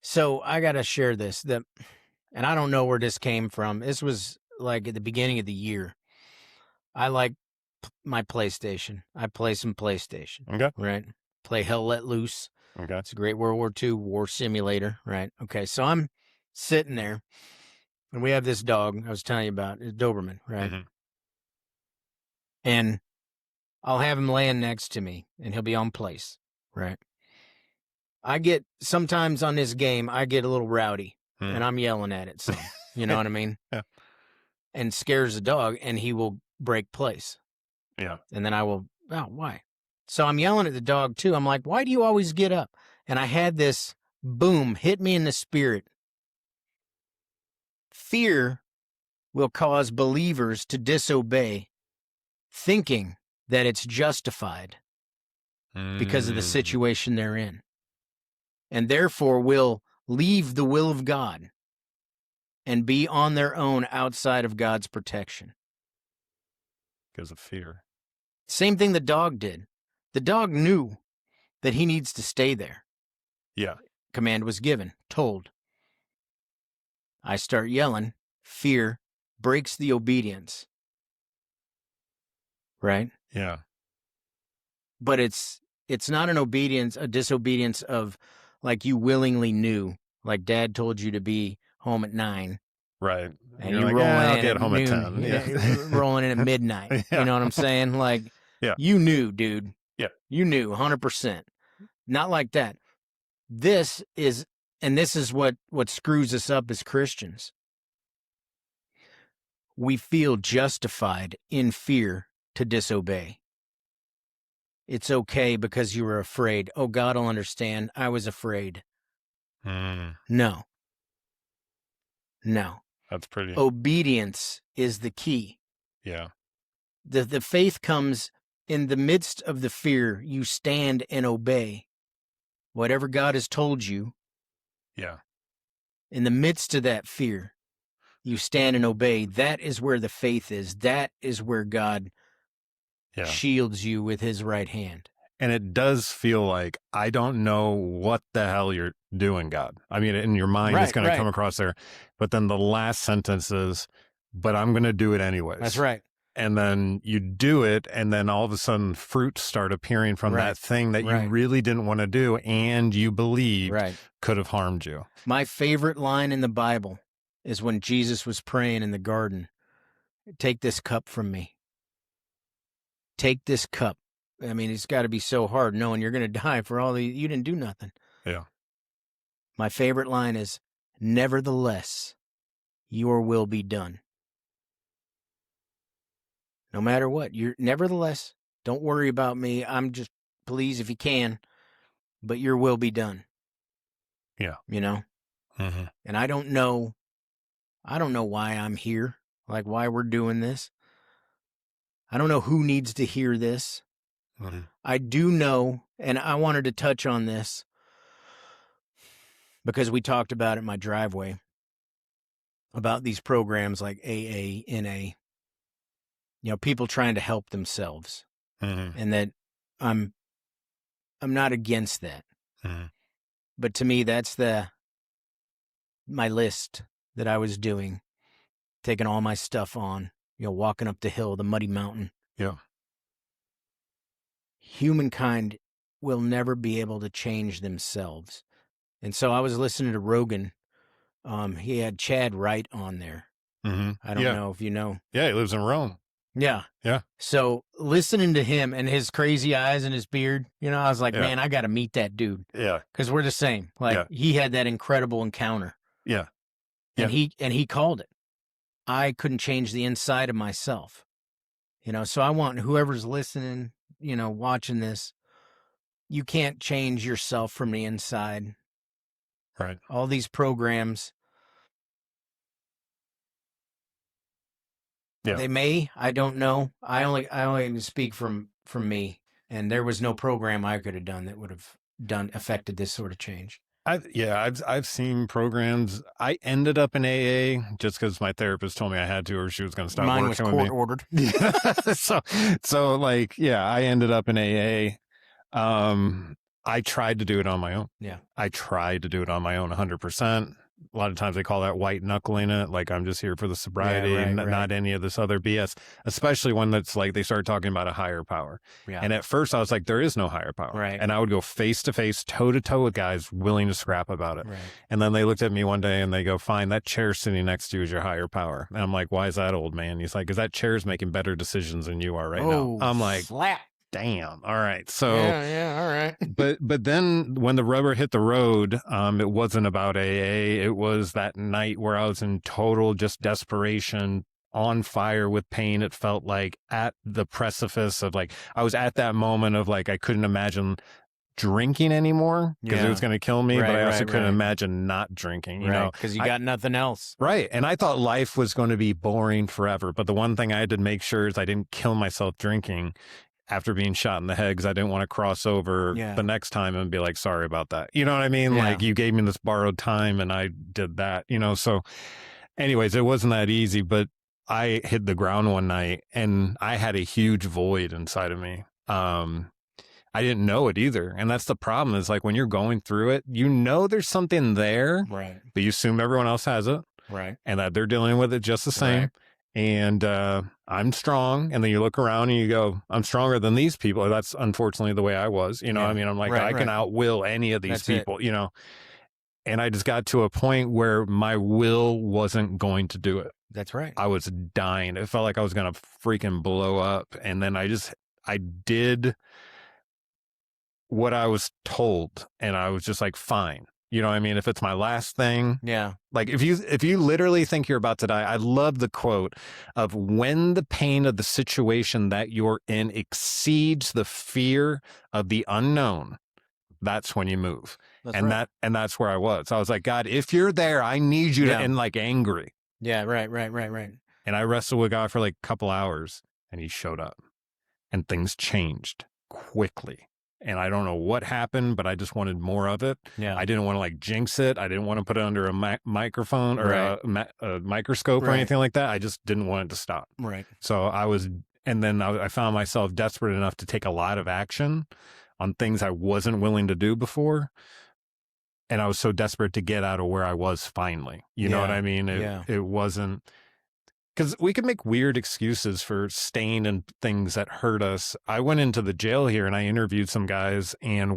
So I got to share this, and I don't know where this came from. This was like at the beginning of the year. I like my PlayStation. I play some PlayStation. Okay. Right? Play Hell Let Loose. Okay. It's a great World War II war simulator, right? Okay, so I'm sitting there, and we have this dog I was telling you about, it's Doberman, right? Mhm. And I'll have him laying next to me, and he'll be on place, right? Sometimes on this game, I get a little rowdy, and I'm yelling at it some, you know what I mean? Yeah. And scares the dog, and he will break place. Yeah. And then I will, why? So I'm yelling at the dog too. I'm like, why do you always get up? And I had this boom hit me in the spirit. Fear will cause believers to disobey, thinking that it's justified because of the situation they're in, and therefore will leave the will of God and be on their own outside of God's protection. Because of fear. Same thing the dog did. The dog knew that he needs to stay there. Yeah. Command was given, told. I start yelling. Fear breaks the obedience. Right? Yeah. But it's not a disobedience of like you willingly knew, like dad told you to be home at 9. Right. And you're you're like, rolling I'll in get at home noon, at 10. Yeah. rolling in at midnight. Yeah. You know what I'm saying? Like, Yeah. you knew, dude. Yeah. You knew 100%. Not like that. This is what screws us up as Christians. We feel justified in fear to disobey. It's okay because you were afraid. Oh, God will understand. I was afraid. No. That's pretty. Obedience is the key. Yeah. The faith comes in the midst of the fear. You stand and obey whatever God has told you. Yeah. In the midst of that fear, you stand and obey. That is where the faith is. That is where God shields you with his right hand. And it does feel like, I don't know what the hell you're doing, God. I mean, in your mind, it's going to come across there. But then the last sentence is, but I'm going to do it anyways. That's right. And then you do it, and then all of a sudden fruits start appearing from that thing that you really didn't want to do and you believed could have harmed you. My favorite line in the Bible is when Jesus was praying in the garden, take this cup from me. Take this cup. I mean, it's got to be so hard knowing you're going to die for all the, you didn't do nothing. Yeah. My favorite line is, nevertheless, your will be done. No matter what, nevertheless, don't worry about me. I'm just, please, if you can, but your will be done. Yeah. You know? Mm-hmm. And I don't know why I'm here, like why we're doing this. I don't know who needs to hear this. Mm-hmm. I do know, and I wanted to touch on this because we talked about it in my driveway, about these programs like AA, NA, people trying to help themselves. Mm-hmm. And that I'm not against that. Mm-hmm. But to me, that's my list that I was doing, taking all my stuff on, walking up the hill, the muddy mountain. Yeah. Humankind will never be able to change themselves. And so I was listening to Rogan. He had Chad Wright on there. Mm-hmm. I don't know if you know. Yeah, he lives in Rome. Yeah. Yeah. So listening to him and his crazy eyes and his beard, I was like, man, I got to meet that dude. Yeah. Because we're the same. Like he had that incredible encounter. Yeah. And he called it. I couldn't change the inside of myself. So I want whoever's listening, watching this, you can't change yourself from the inside. Right. All these programs. Yeah. They may, I don't know. I only speak from me, and there was no program I could have done that would have affected this sort of change. I've seen programs. I ended up in AA just because my therapist told me I had to, or she was going to stop Mine was working with me. court ordered. Yeah. So like, yeah, I ended up in AA. I tried to do it on my own. Yeah. I tried to do it on my own 100%. A lot of times they call that white knuckling it. Like, I'm just here for the sobriety and not any of this other BS, especially when that's like they start talking about a higher power. Yeah. And at first I was like, there is no higher power. Right. And I would go face to face, toe to toe with guys willing to scrap about it. Right. And then they looked at me one day and they go, fine, that chair sitting next to you is your higher power. And I'm like, why is that, old man? He's like, because that chair's making better decisions than you are right now. I'm like, slap. Damn. All right. So yeah, all right. but then when the rubber hit the road, it wasn't about AA. It was that night where I was in total just desperation, on fire with pain. It felt like at the precipice of like, I was at that moment of like, I couldn't imagine drinking anymore because it was going to kill me, but I also couldn't imagine not drinking, you know, because you got nothing else. Right. And I thought life was going to be boring forever. But the one thing I had to make sure is I didn't kill myself drinking after being shot in the head, because I didn't want to cross over the next time and be like, sorry about that. You know what I mean? Like, you gave me this borrowed time and I did that, you know? So anyways, it wasn't that easy, but I hit the ground one night and I had a huge void inside of me. I didn't know it either. And that's the problem, is like when you're going through it, you know there's something there, right? But you assume everyone else has it, right? And that they're dealing with it just the same. Right. And I'm strong. And then you look around and you go, I'm stronger than these people. That's unfortunately the way I was. You know, I mean, I'm like, I can outwill any of these people, you know. And I just got to a point where my will wasn't going to do it. That's right. I was dying. It felt like I was going to freaking blow up. And then I did what I was told. And I was just like, fine. You know what I mean? If it's my last thing. Yeah. Like if you literally think you're about to die, I love the quote of, when the pain of the situation that you're in exceeds the fear of the unknown, that's when you move. That's that's where I was. I was like, God, if you're there, I need you to, and like angry. Yeah. Right. And I wrestled with God for like a couple hours and he showed up and things changed quickly. And I don't know what happened, but I just wanted more of it. Yeah. I didn't want to like jinx it. I didn't want to put it under a microphone or a microscope or anything like that. I just didn't want it to stop. Right. So I found myself desperate enough to take a lot of action on things I wasn't willing to do before. And I was so desperate to get out of where I was finally. You know what I mean? It wasn't... Because we could make weird excuses for staying in things that hurt us. I went into the jail here and I interviewed some guys, and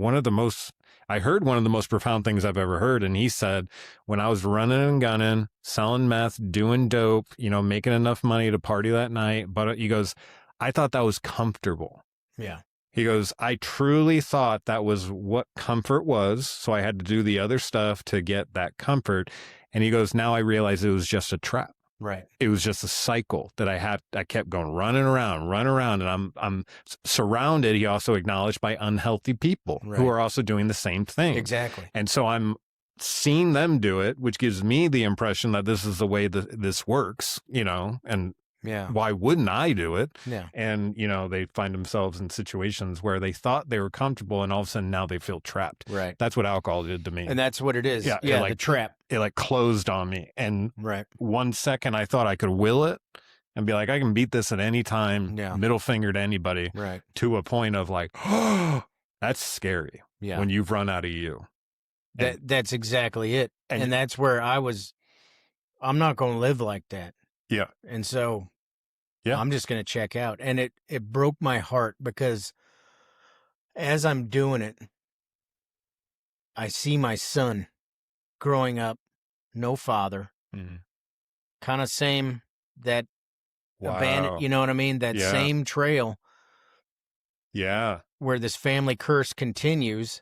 I heard one of the most profound things I've ever heard. And he said, when I was running and gunning, selling meth, doing dope, you know, making enough money to party that night, but he goes, I thought that was comfortable. Yeah. He goes, I truly thought that was what comfort was. So I had to do the other stuff to get that comfort. And he goes, now I realize it was just a trap. Right. It was just a cycle that I kept going, running around. And I'm surrounded, he also acknowledged, by unhealthy people who are also doing the same thing. Exactly. And so I'm seeing them do it, which gives me the impression that this is the way that this works, you know, and why wouldn't I do it? Yeah. And, you know, they find themselves in situations where they thought they were comfortable and all of a sudden now they feel trapped. Right. That's what alcohol did to me. And that's what it is. Yeah. The trap. It like closed on me. And 1 second I thought I could will it and be like, I can beat this at any time. Yeah. Middle finger to anybody. Right. To a point of like, oh, that's scary. Yeah. When you've run out of you. That's exactly it. And that's where I'm not going to live like that. Yeah. And so I'm just going to check out. And it broke my heart, because as I'm doing it, I see my son growing up, no father, kind of same, that abandoned, you know what I mean? That same trail. Yeah. Where this family curse continues.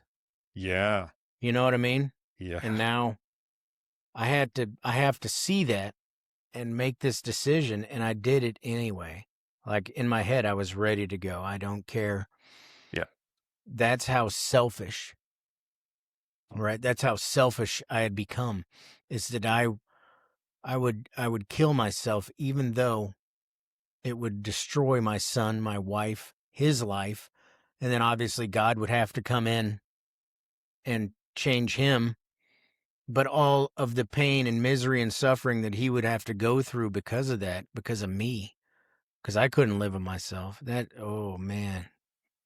Yeah. You know what I mean? Yeah. And now I have to see that and make this decision, and I did it anyway. Like in my head, I was ready to go. I don't care. Yeah. That's how selfish, right? That's how selfish I had become, is that I would kill myself, even though it would destroy my son, my wife, his life. And then obviously God would have to come in and change him. but all of the pain and misery and suffering that he would have to go through because of that, because of me, because I couldn't live with myself. That, oh man,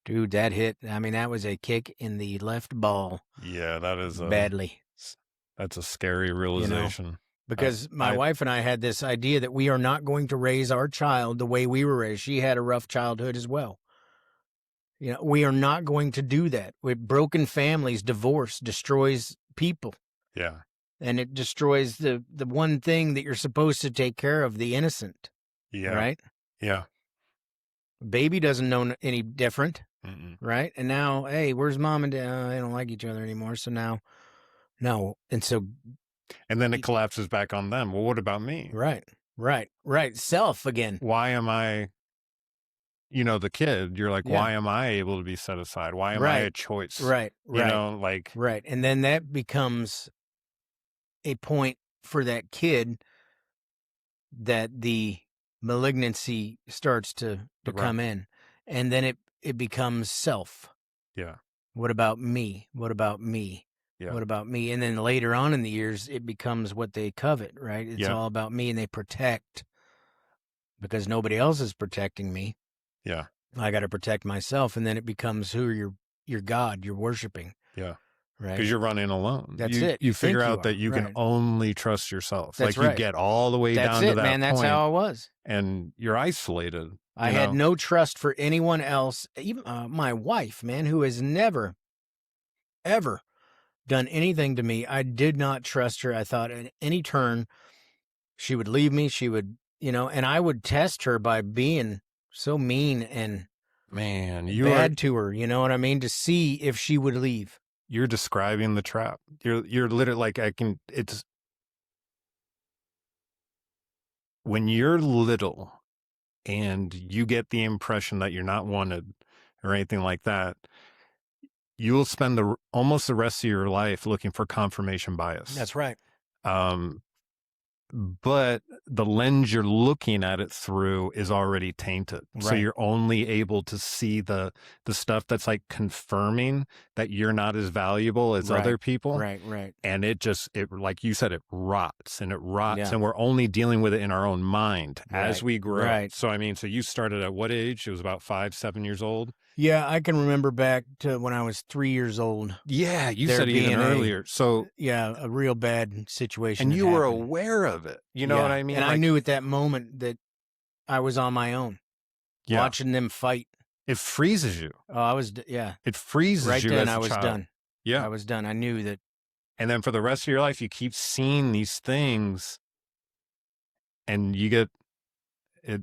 dude, that hit. I mean, that was a kick in the left ball. Yeah, badly. That's a scary realization. Because my wife and I had this idea that we are not going to raise our child the way we were raised. She had a rough childhood as well. We are not going to do that. With broken families, divorce destroys people. Yeah. And it destroys the one thing that you're supposed to take care of, the innocent. Yeah. Right? Yeah. Baby doesn't know any different. Mm-mm. Right? And now, hey, where's mom and dad? They don't like each other anymore. So now, no. And so. And then it collapses back on them. Well, what about me? Right. Self again. Why am I, the kid? You're like, why am I able to be set aside? Why am I a choice? Right. Right. And then that becomes a point for that kid that the malignancy starts to come in. And then it becomes self. Yeah. What about me? What about me? Yeah. What about me? And then later on in the years, it becomes what they covet, right? It's all about me, and they protect because nobody else is protecting me. Yeah. I got to protect myself. And then it becomes who your God, you're worshiping. Yeah. Right. Because you're running alone. That's it. You figure out that you can only trust yourself. That's like you get all the way down to that man. That's point, how I was. And you're isolated. I had no trust for anyone else, even my wife, man, who has never, ever done anything to me. I did not trust her. I thought at any turn she would leave me. She would, and I would test her by being so mean and bad to her. You know what I mean? To see if she would leave. You're describing the trap. You're literally like, it's when you're little and you get the impression that you're not wanted or anything like that, you will spend almost the rest of your life looking for confirmation bias. That's right. But the lens you're looking at it through is already tainted. Right. So you're only able to see the stuff that's like confirming that you're not as valuable as other people. Right. And it like you said, it rots and and we're only dealing with it in our own mind as we grow. Right. So, so you started at what age? It was about 5, 7 years old? Yeah, I can remember back to when I was 3 years old. Yeah, you said even earlier. So a real bad situation. And you were aware of it. You know what I mean? And I knew at that moment that I was on my own, watching them fight. It freezes you. Oh, It freezes you. Right then, I was done. Yeah, I was done. I knew that. And then for the rest of your life, you keep seeing these things, and you get it.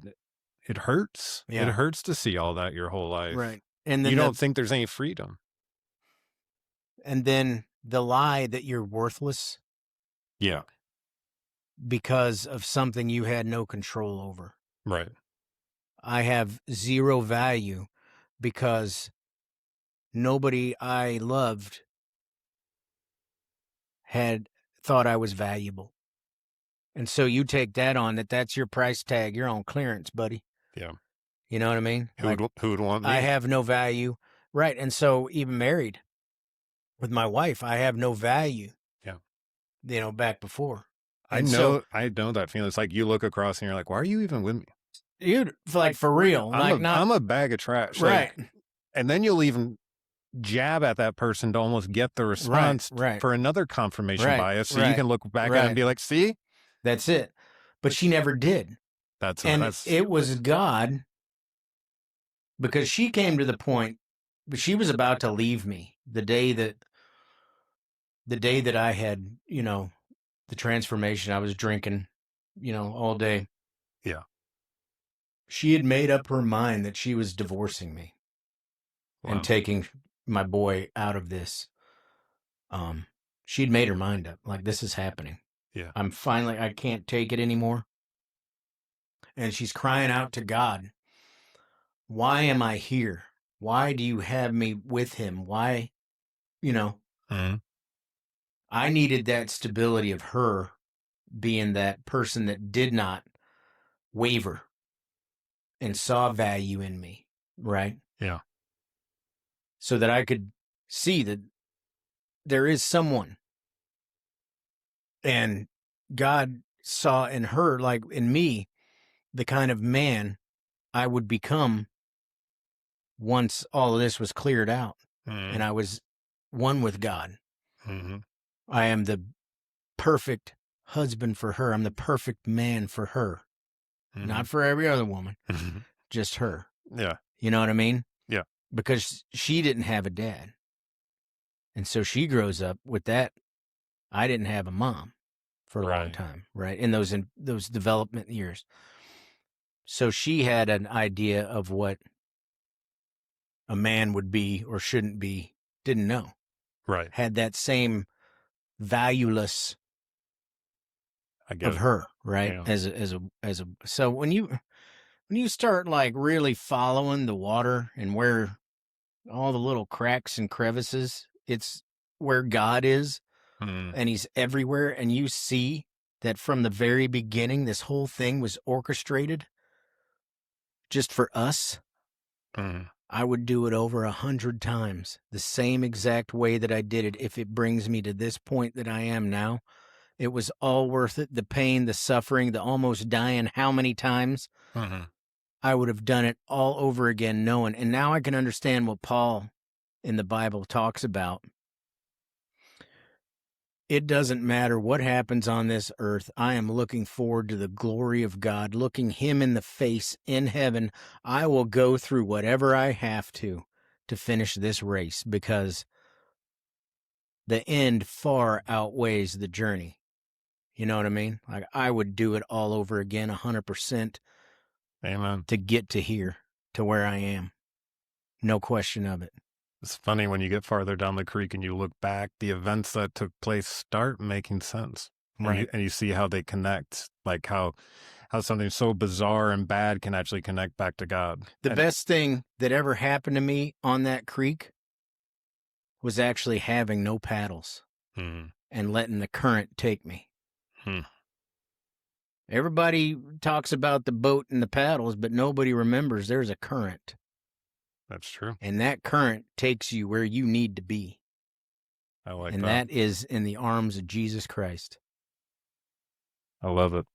It hurts. Yeah. It hurts to see all that your whole life. Right. And then you don't think there's any freedom. And then the lie that you're worthless. Yeah. Because of something you had no control over. Right. I have zero value because nobody I loved had thought I was valuable. And so you take that on, that's your price tag. You're on clearance, buddy. Yeah. You know what I mean? Who would want me? I have no value. Right. And so even married with my wife, I have no value. Yeah. Back before. I know that feeling. It's like you look across and you're like, why are you even with me? Dude, like for real. I'm a bag of trash. Right. And then you'll even jab at that person to almost get the response for another confirmation bias. So you can look back at it and be like, see? That's it. But she never did. It was God, because she came to the point, but she was about to leave me the day that I had, the transformation. I was drinking, all day. Yeah. She had made up her mind that she was divorcing me and taking my boy out of this. She'd made her mind up. Like, this is happening. Yeah. I can't take it anymore. And she's crying out to God. Why am I here? Why do you have me with him? Why, Mm-hmm. I needed that stability of her being that person that did not waver and saw value in me, right? Yeah. So that I could see that there is someone And God saw in her, like in me, the kind of man I would become once all of this was cleared out and I was one with God. Mm-hmm. I am the perfect husband for her. I'm the perfect man for her. Mm-hmm. Not for every other woman, just her. Yeah. You know what I mean? Yeah. Because she didn't have a dad. And so she grows up with that. I didn't have a mom for a long time, right? In those development years. So she had an idea of what a man would be or shouldn't be, didn't know. Right. Had that same valueless of her, right? Yeah. As a so when you start like really following the water and where all the little cracks and crevices, it's where God is, and he's everywhere, and you see that from the very beginning this whole thing was orchestrated just for us. I would do it over 100 times, the same exact way that I did it, if it brings me to this point that I am now. It was all worth it. The pain, the suffering, the almost dying how many times. I would have done it all over again knowing. And now I can understand what Paul in the Bible talks about. It doesn't matter what happens on this earth. I am looking forward to the glory of God, looking him in the face in heaven. I will go through whatever I have to finish this race, because the end far outweighs the journey. You know what I mean? Like, I would do it all over again, 100%. Amen. To get to here, to where I am. No question of it. It's funny when you get farther down the creek and you look back, the events that took place start making sense. Right. And you see how they connect, like how something so bizarre and bad can actually connect back to God. The best thing that ever happened to me on that creek was actually having no paddles and letting the current take me. Everybody talks about the boat and the paddles, but nobody remembers there's a current. That's true. And that current takes you where you need to be. I like that. And that is in the arms of Jesus Christ. I love it.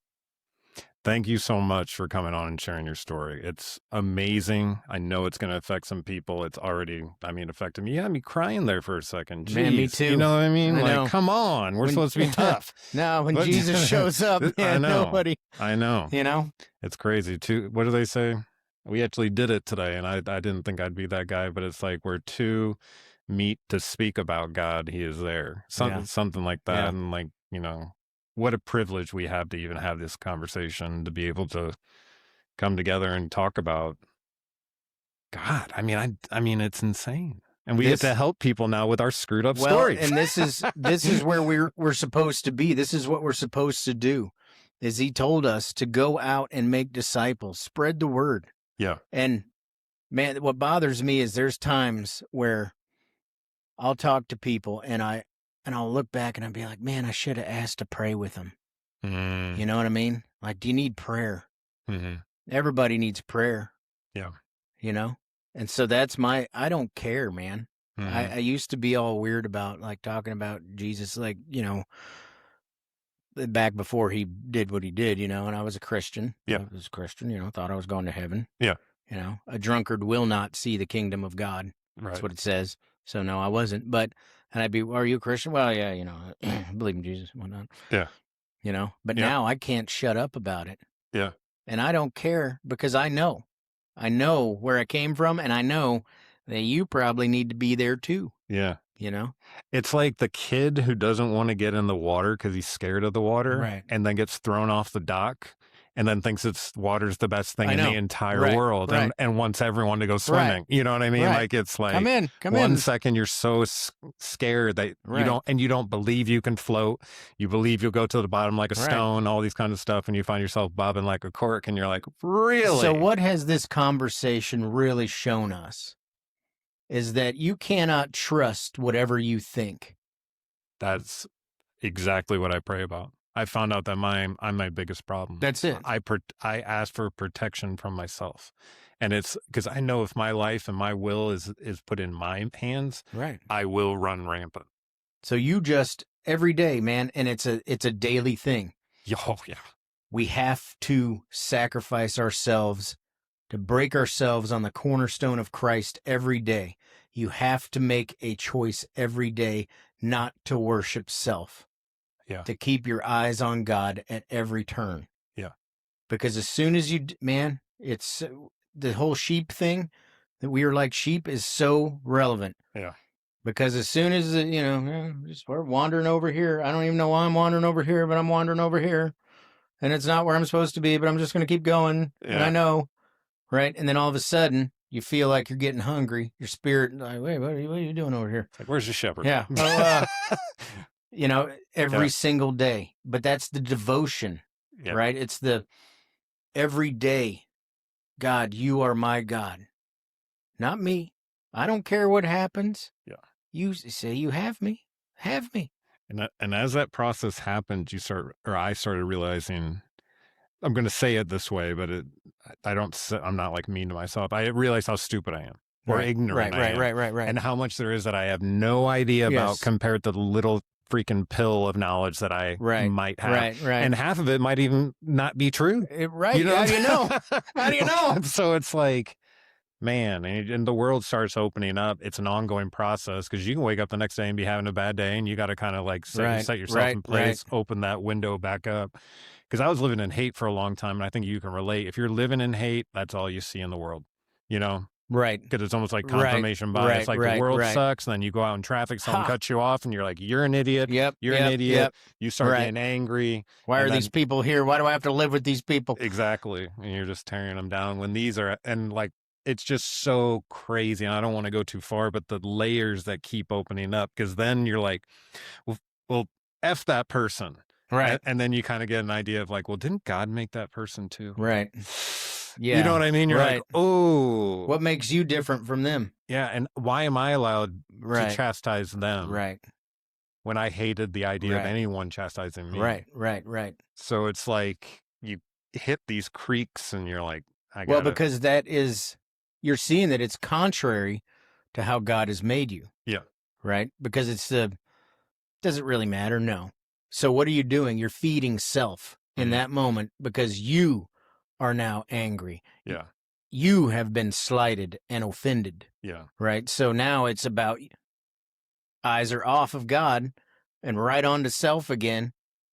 Thank you so much for coming on and sharing your story. It's amazing. I know it's going to affect some people. It's already, affected me. You had me crying there for a second. Jeez. Man, me too. You know what I mean? I know. Come on. We're supposed to be tough. No, when Jesus shows up, man, nobody. I know. You know? It's crazy. What do they say? We actually did it today, and I didn't think I'd be that guy, but it's like where two meet to speak about God, he is there. Something like that. Yeah. And what a privilege we have to even have this conversation, to be able to come together and talk about God. It's insane. And we get to help people now with our screwed up stories. And this is where we're supposed to be. This is what we're supposed to do. Is he told us to go out and make disciples, spread the word. Yeah. And man, what bothers me is there's times where I'll talk to people and I'll look back and I'll be like, man, I should have asked to pray with them. You know what I mean? Like, do you need prayer? Everybody needs prayer. Yeah. You know? And so I don't care, man. I used to be all weird about like talking about Jesus, like, back before he did what he did, and I was a Christian. Yeah. I was a Christian, thought I was going to heaven. Yeah. A drunkard will not see the kingdom of God. Right. That's what it says. So no, I wasn't. But, and I'd be, are you a Christian? Well, yeah, I believe in Jesus and whatnot. Yeah. But now I can't shut up about it. Yeah. And I don't care, because I know where I came from, and I know that you probably need to be there too. Yeah. It's like the kid who doesn't want to get in the water because he's scared of the water, right, and then gets thrown off the dock and then thinks water's the best thing in the entire world, and wants everyone to go swimming. Right. You know what I mean? Right. Like, it's like, come one in. second you're so scared that you don't believe you can float. You believe you'll go to the bottom like a stone, all these kinds of stuff, and you find yourself bobbing like a cork, and you're like, really? So what has this conversation really shown us is that you cannot trust whatever you think. That's exactly what I pray about. I found out that I'm my biggest problem. That's it. I ask for protection from myself. And it's because I know if my life and my will is put in my hands, right, I will run rampant. So you just every day, man. And it's a daily thing. Oh, yeah. We have to sacrifice ourselves to break ourselves on the cornerstone of Christ every day. You have to make a choice every day not to worship self. Yeah. To keep your eyes on God at every turn. Yeah. Because as soon as you, man, it's the whole sheep thing, that we are like sheep, is so relevant. Yeah. Because as soon as, we're wandering over here. I don't even know why I'm wandering over here, but I'm wandering over here. And it's not where I'm supposed to be, but I'm just going to keep going. Yeah. And I know, right? And then all of a sudden, you feel like you're getting hungry. Your spirit, like, wait, what are you doing over here? It's like, where's the shepherd? Yeah. Well, every single day. But that's the devotion, right? It's the every day, God, you are my God, not me. I don't care what happens. Yeah. You say you have me. Have me. And as that process happened, I started realizing, I'm going to say it this way, but I'm not like mean to myself. I realize how stupid I am or ignorant I am. Right. And how much there is that I have no idea about compared to the little freaking pill of knowledge that I might have. Right. And half of it might even not be true. Right. You know? How do you know? How do you know? So it's like, man, and the world starts opening up. It's an ongoing process because you can wake up the next day and be having a bad day, and you got to kind of like set yourself in place, open that window back up. Because I was living in hate for a long time, and I think you can relate. If you're living in hate, that's all you see in the world, Right. Because it's almost like confirmation bias. Like the world sucks, and then you go out in traffic, someone cuts you off, and you're like, you're an idiot. You're an idiot. Yep. You start getting angry. Why are these people here? Why do I have to live with these people? Exactly. And you're just tearing them down when these are, and like, it's just so crazy. And I don't want to go too far, but the layers that keep opening up, because then you're like, well, F that person. Right. And then you kind of get an idea of like, well, didn't God make that person too? Right. Yeah. You know what I mean? You're like, oh. What makes you different from them? Yeah. And why am I allowed to chastise them? Right. When I hated the idea of anyone chastising me. Right. So it's like you hit these creeks and you're like, because that is, you're seeing that it's contrary to how God has made you. Yeah. Right? Because does it really matter? No. So what are you doing? You're feeding self in that moment because you are now angry. Yeah. You have been slighted and offended. Yeah. Right? So now it's about eyes are off of God and right on to self again.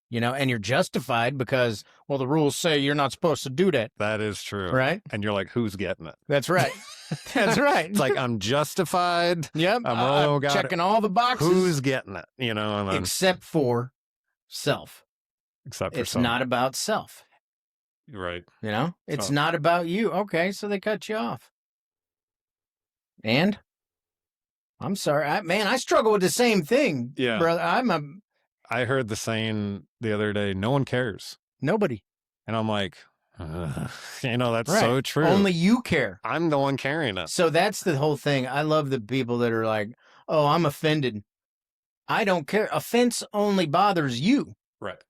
And you're justified because, well, the rules say you're not supposed to do that. That is true. Right? And you're like, who's getting it? That's right. That's right. It's like, I'm justified. Yep. I'm checking all the boxes. Who's getting it? Except for self. Except for it's self. not about self. Right. It's not about you. Okay, so they cut you off. And? I'm sorry. I struggle with the same thing. Yeah. Brother. I heard the saying the other day, no one cares. Nobody. And I'm like, that's so true. Only you care. I'm the one carrying it. So that's the whole thing. I love the people that are like, oh, I'm offended. I don't care. Offense only bothers you. Right.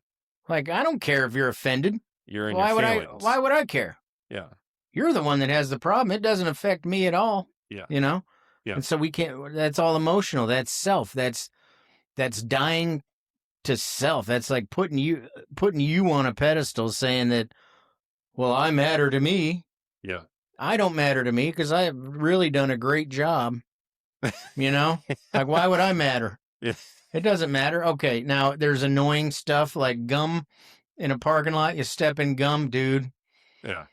Like, I don't care if you're offended. You're in your feelings. Why would I care? Yeah. You're the one that has the problem. It doesn't affect me at all. Yeah. Yeah. And so we can't, that's all emotional. That's self. That's dying to self. That's like putting you on a pedestal saying that, well, I matter to me. Yeah. I don't matter to me because I have really done a great job. Like, why would I matter? Yeah. It doesn't matter. Okay. Now there's annoying stuff like gum in a parking lot. You step in gum, dude. Yeah.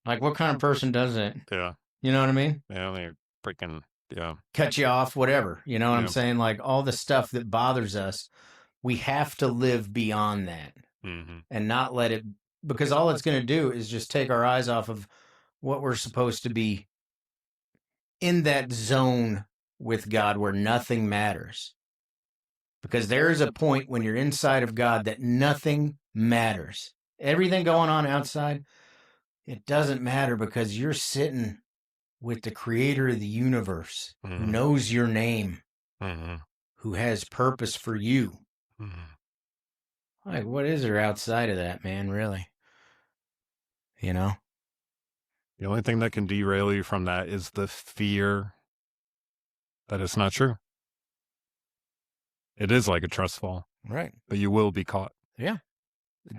Like, what kind of person does that? Yeah. You know what I mean? Yeah. They're freaking, cut you off, whatever. You know what I'm saying? Like, all the stuff that bothers us, we have to live beyond that and not let it, because all it's going to do is just take our eyes off of what we're supposed to be in that zone with God where nothing matters. Because there is a point when you're inside of God that nothing matters. Everything going on outside, it doesn't matter because you're sitting with the creator of the universe who knows your name, who has purpose for you. Like, what is there outside of that, man, really? The only thing that can derail you from that is the fear that it's not true. It is like a trust fall, Right. but you will be caught. Yeah.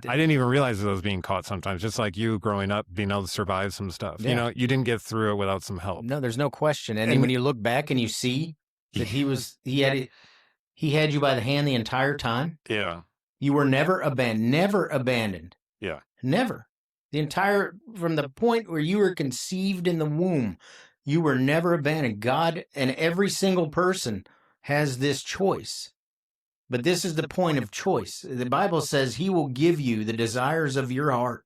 I didn't even realize that I was being caught sometimes, just like you growing up, being able to survive some stuff. Yeah. You know, you didn't get through it without some help. No, there's no question. And when you look back and you see that he had you by the hand the entire time. Yeah. You were never abandoned. Yeah. Never. From the point where you were conceived in the womb, you were never abandoned. God and every single person has this choice. But this is the point of choice. The Bible says he will give you the desires of your heart.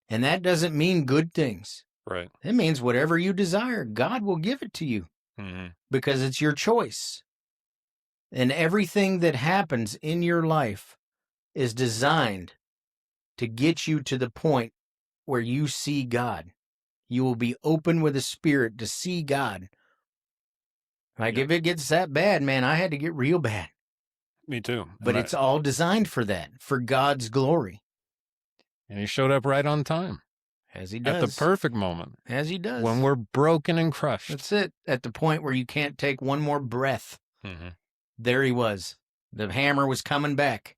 And that doesn't mean good things. Right. It means whatever you desire, God will give it to you because it's your choice. And everything that happens in your life is designed to get you to the point where you see God. You will be open with a spirit to see God. Like if it gets that bad, man, I had to get real bad. Me too. But it's all designed for that, for God's glory. And he showed up right on time. As he does. At the perfect moment. As he does. When we're broken and crushed. That's it. At the point where you can't take one more breath. There he was. The hammer was coming back.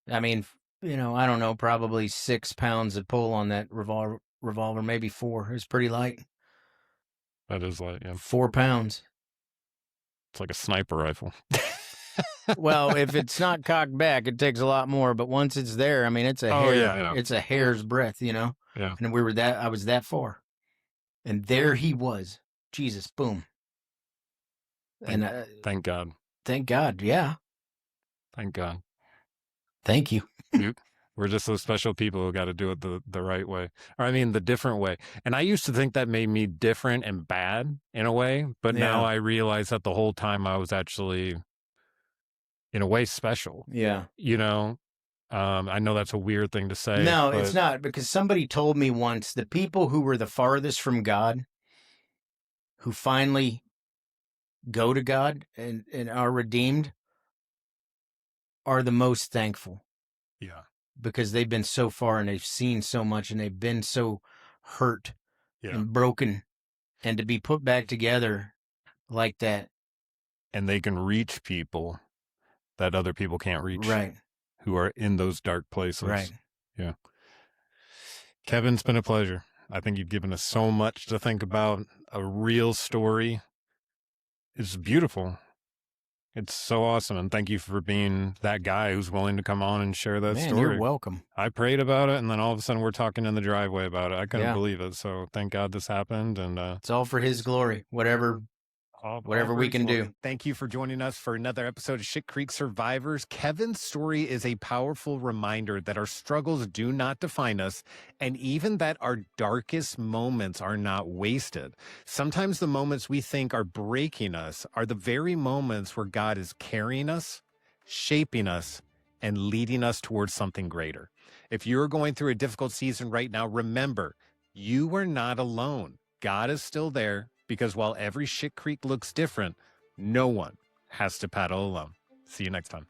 I mean, you know, I don't know, probably 6 pounds of pull on that revolver, maybe 4. It was pretty light. That is light, yeah. 4 pounds. It's like a sniper rifle. Well, if it's not cocked back, it takes a lot more. But once it's there, I mean, it's a it's a hair's breadth, you know. Yeah. And I was that far, and there he was. Jesus, boom. Thank God. Thank God, yeah. Thank God. Thank you. We're just those special people who got to do it the right way. Or I mean, the different way. And I used to think that made me different and bad in a way, but now I realize that the whole time I was actually, in a way, special. Yeah. You know, I know that's a weird thing to say. No, it's not, because somebody told me once the people who were the farthest from God, who finally go to God and are redeemed, are the most thankful. Yeah. Because they've been so far and they've seen so much and they've been so hurt and broken, and to be put back together like that. And they can reach people that other people can't reach. Right. Who are in those dark places. Right. Yeah. Kevin, it's been a pleasure. I think you've given us so much to think about. A real story. It's beautiful. It's so awesome. And thank you for being that guy who's willing to come on and share that story. You're welcome. I prayed about it, and then all of a sudden we're talking in the driveway about it. I couldn't believe it. So thank God this happened. And it's all for his glory, whatever we can do. Thank you for joining us for another episode of Shit Creek Survivors. Kevin's story is a powerful reminder that our struggles do not define us, and even that our darkest moments are not wasted. Sometimes the moments we think are breaking us are the very moments where God is carrying us, shaping us, and leading us towards something greater. If you're going through a difficult season right now, remember, you are not alone. God is still there. Because while every shit creek looks different, no one has to paddle alone. See you next time.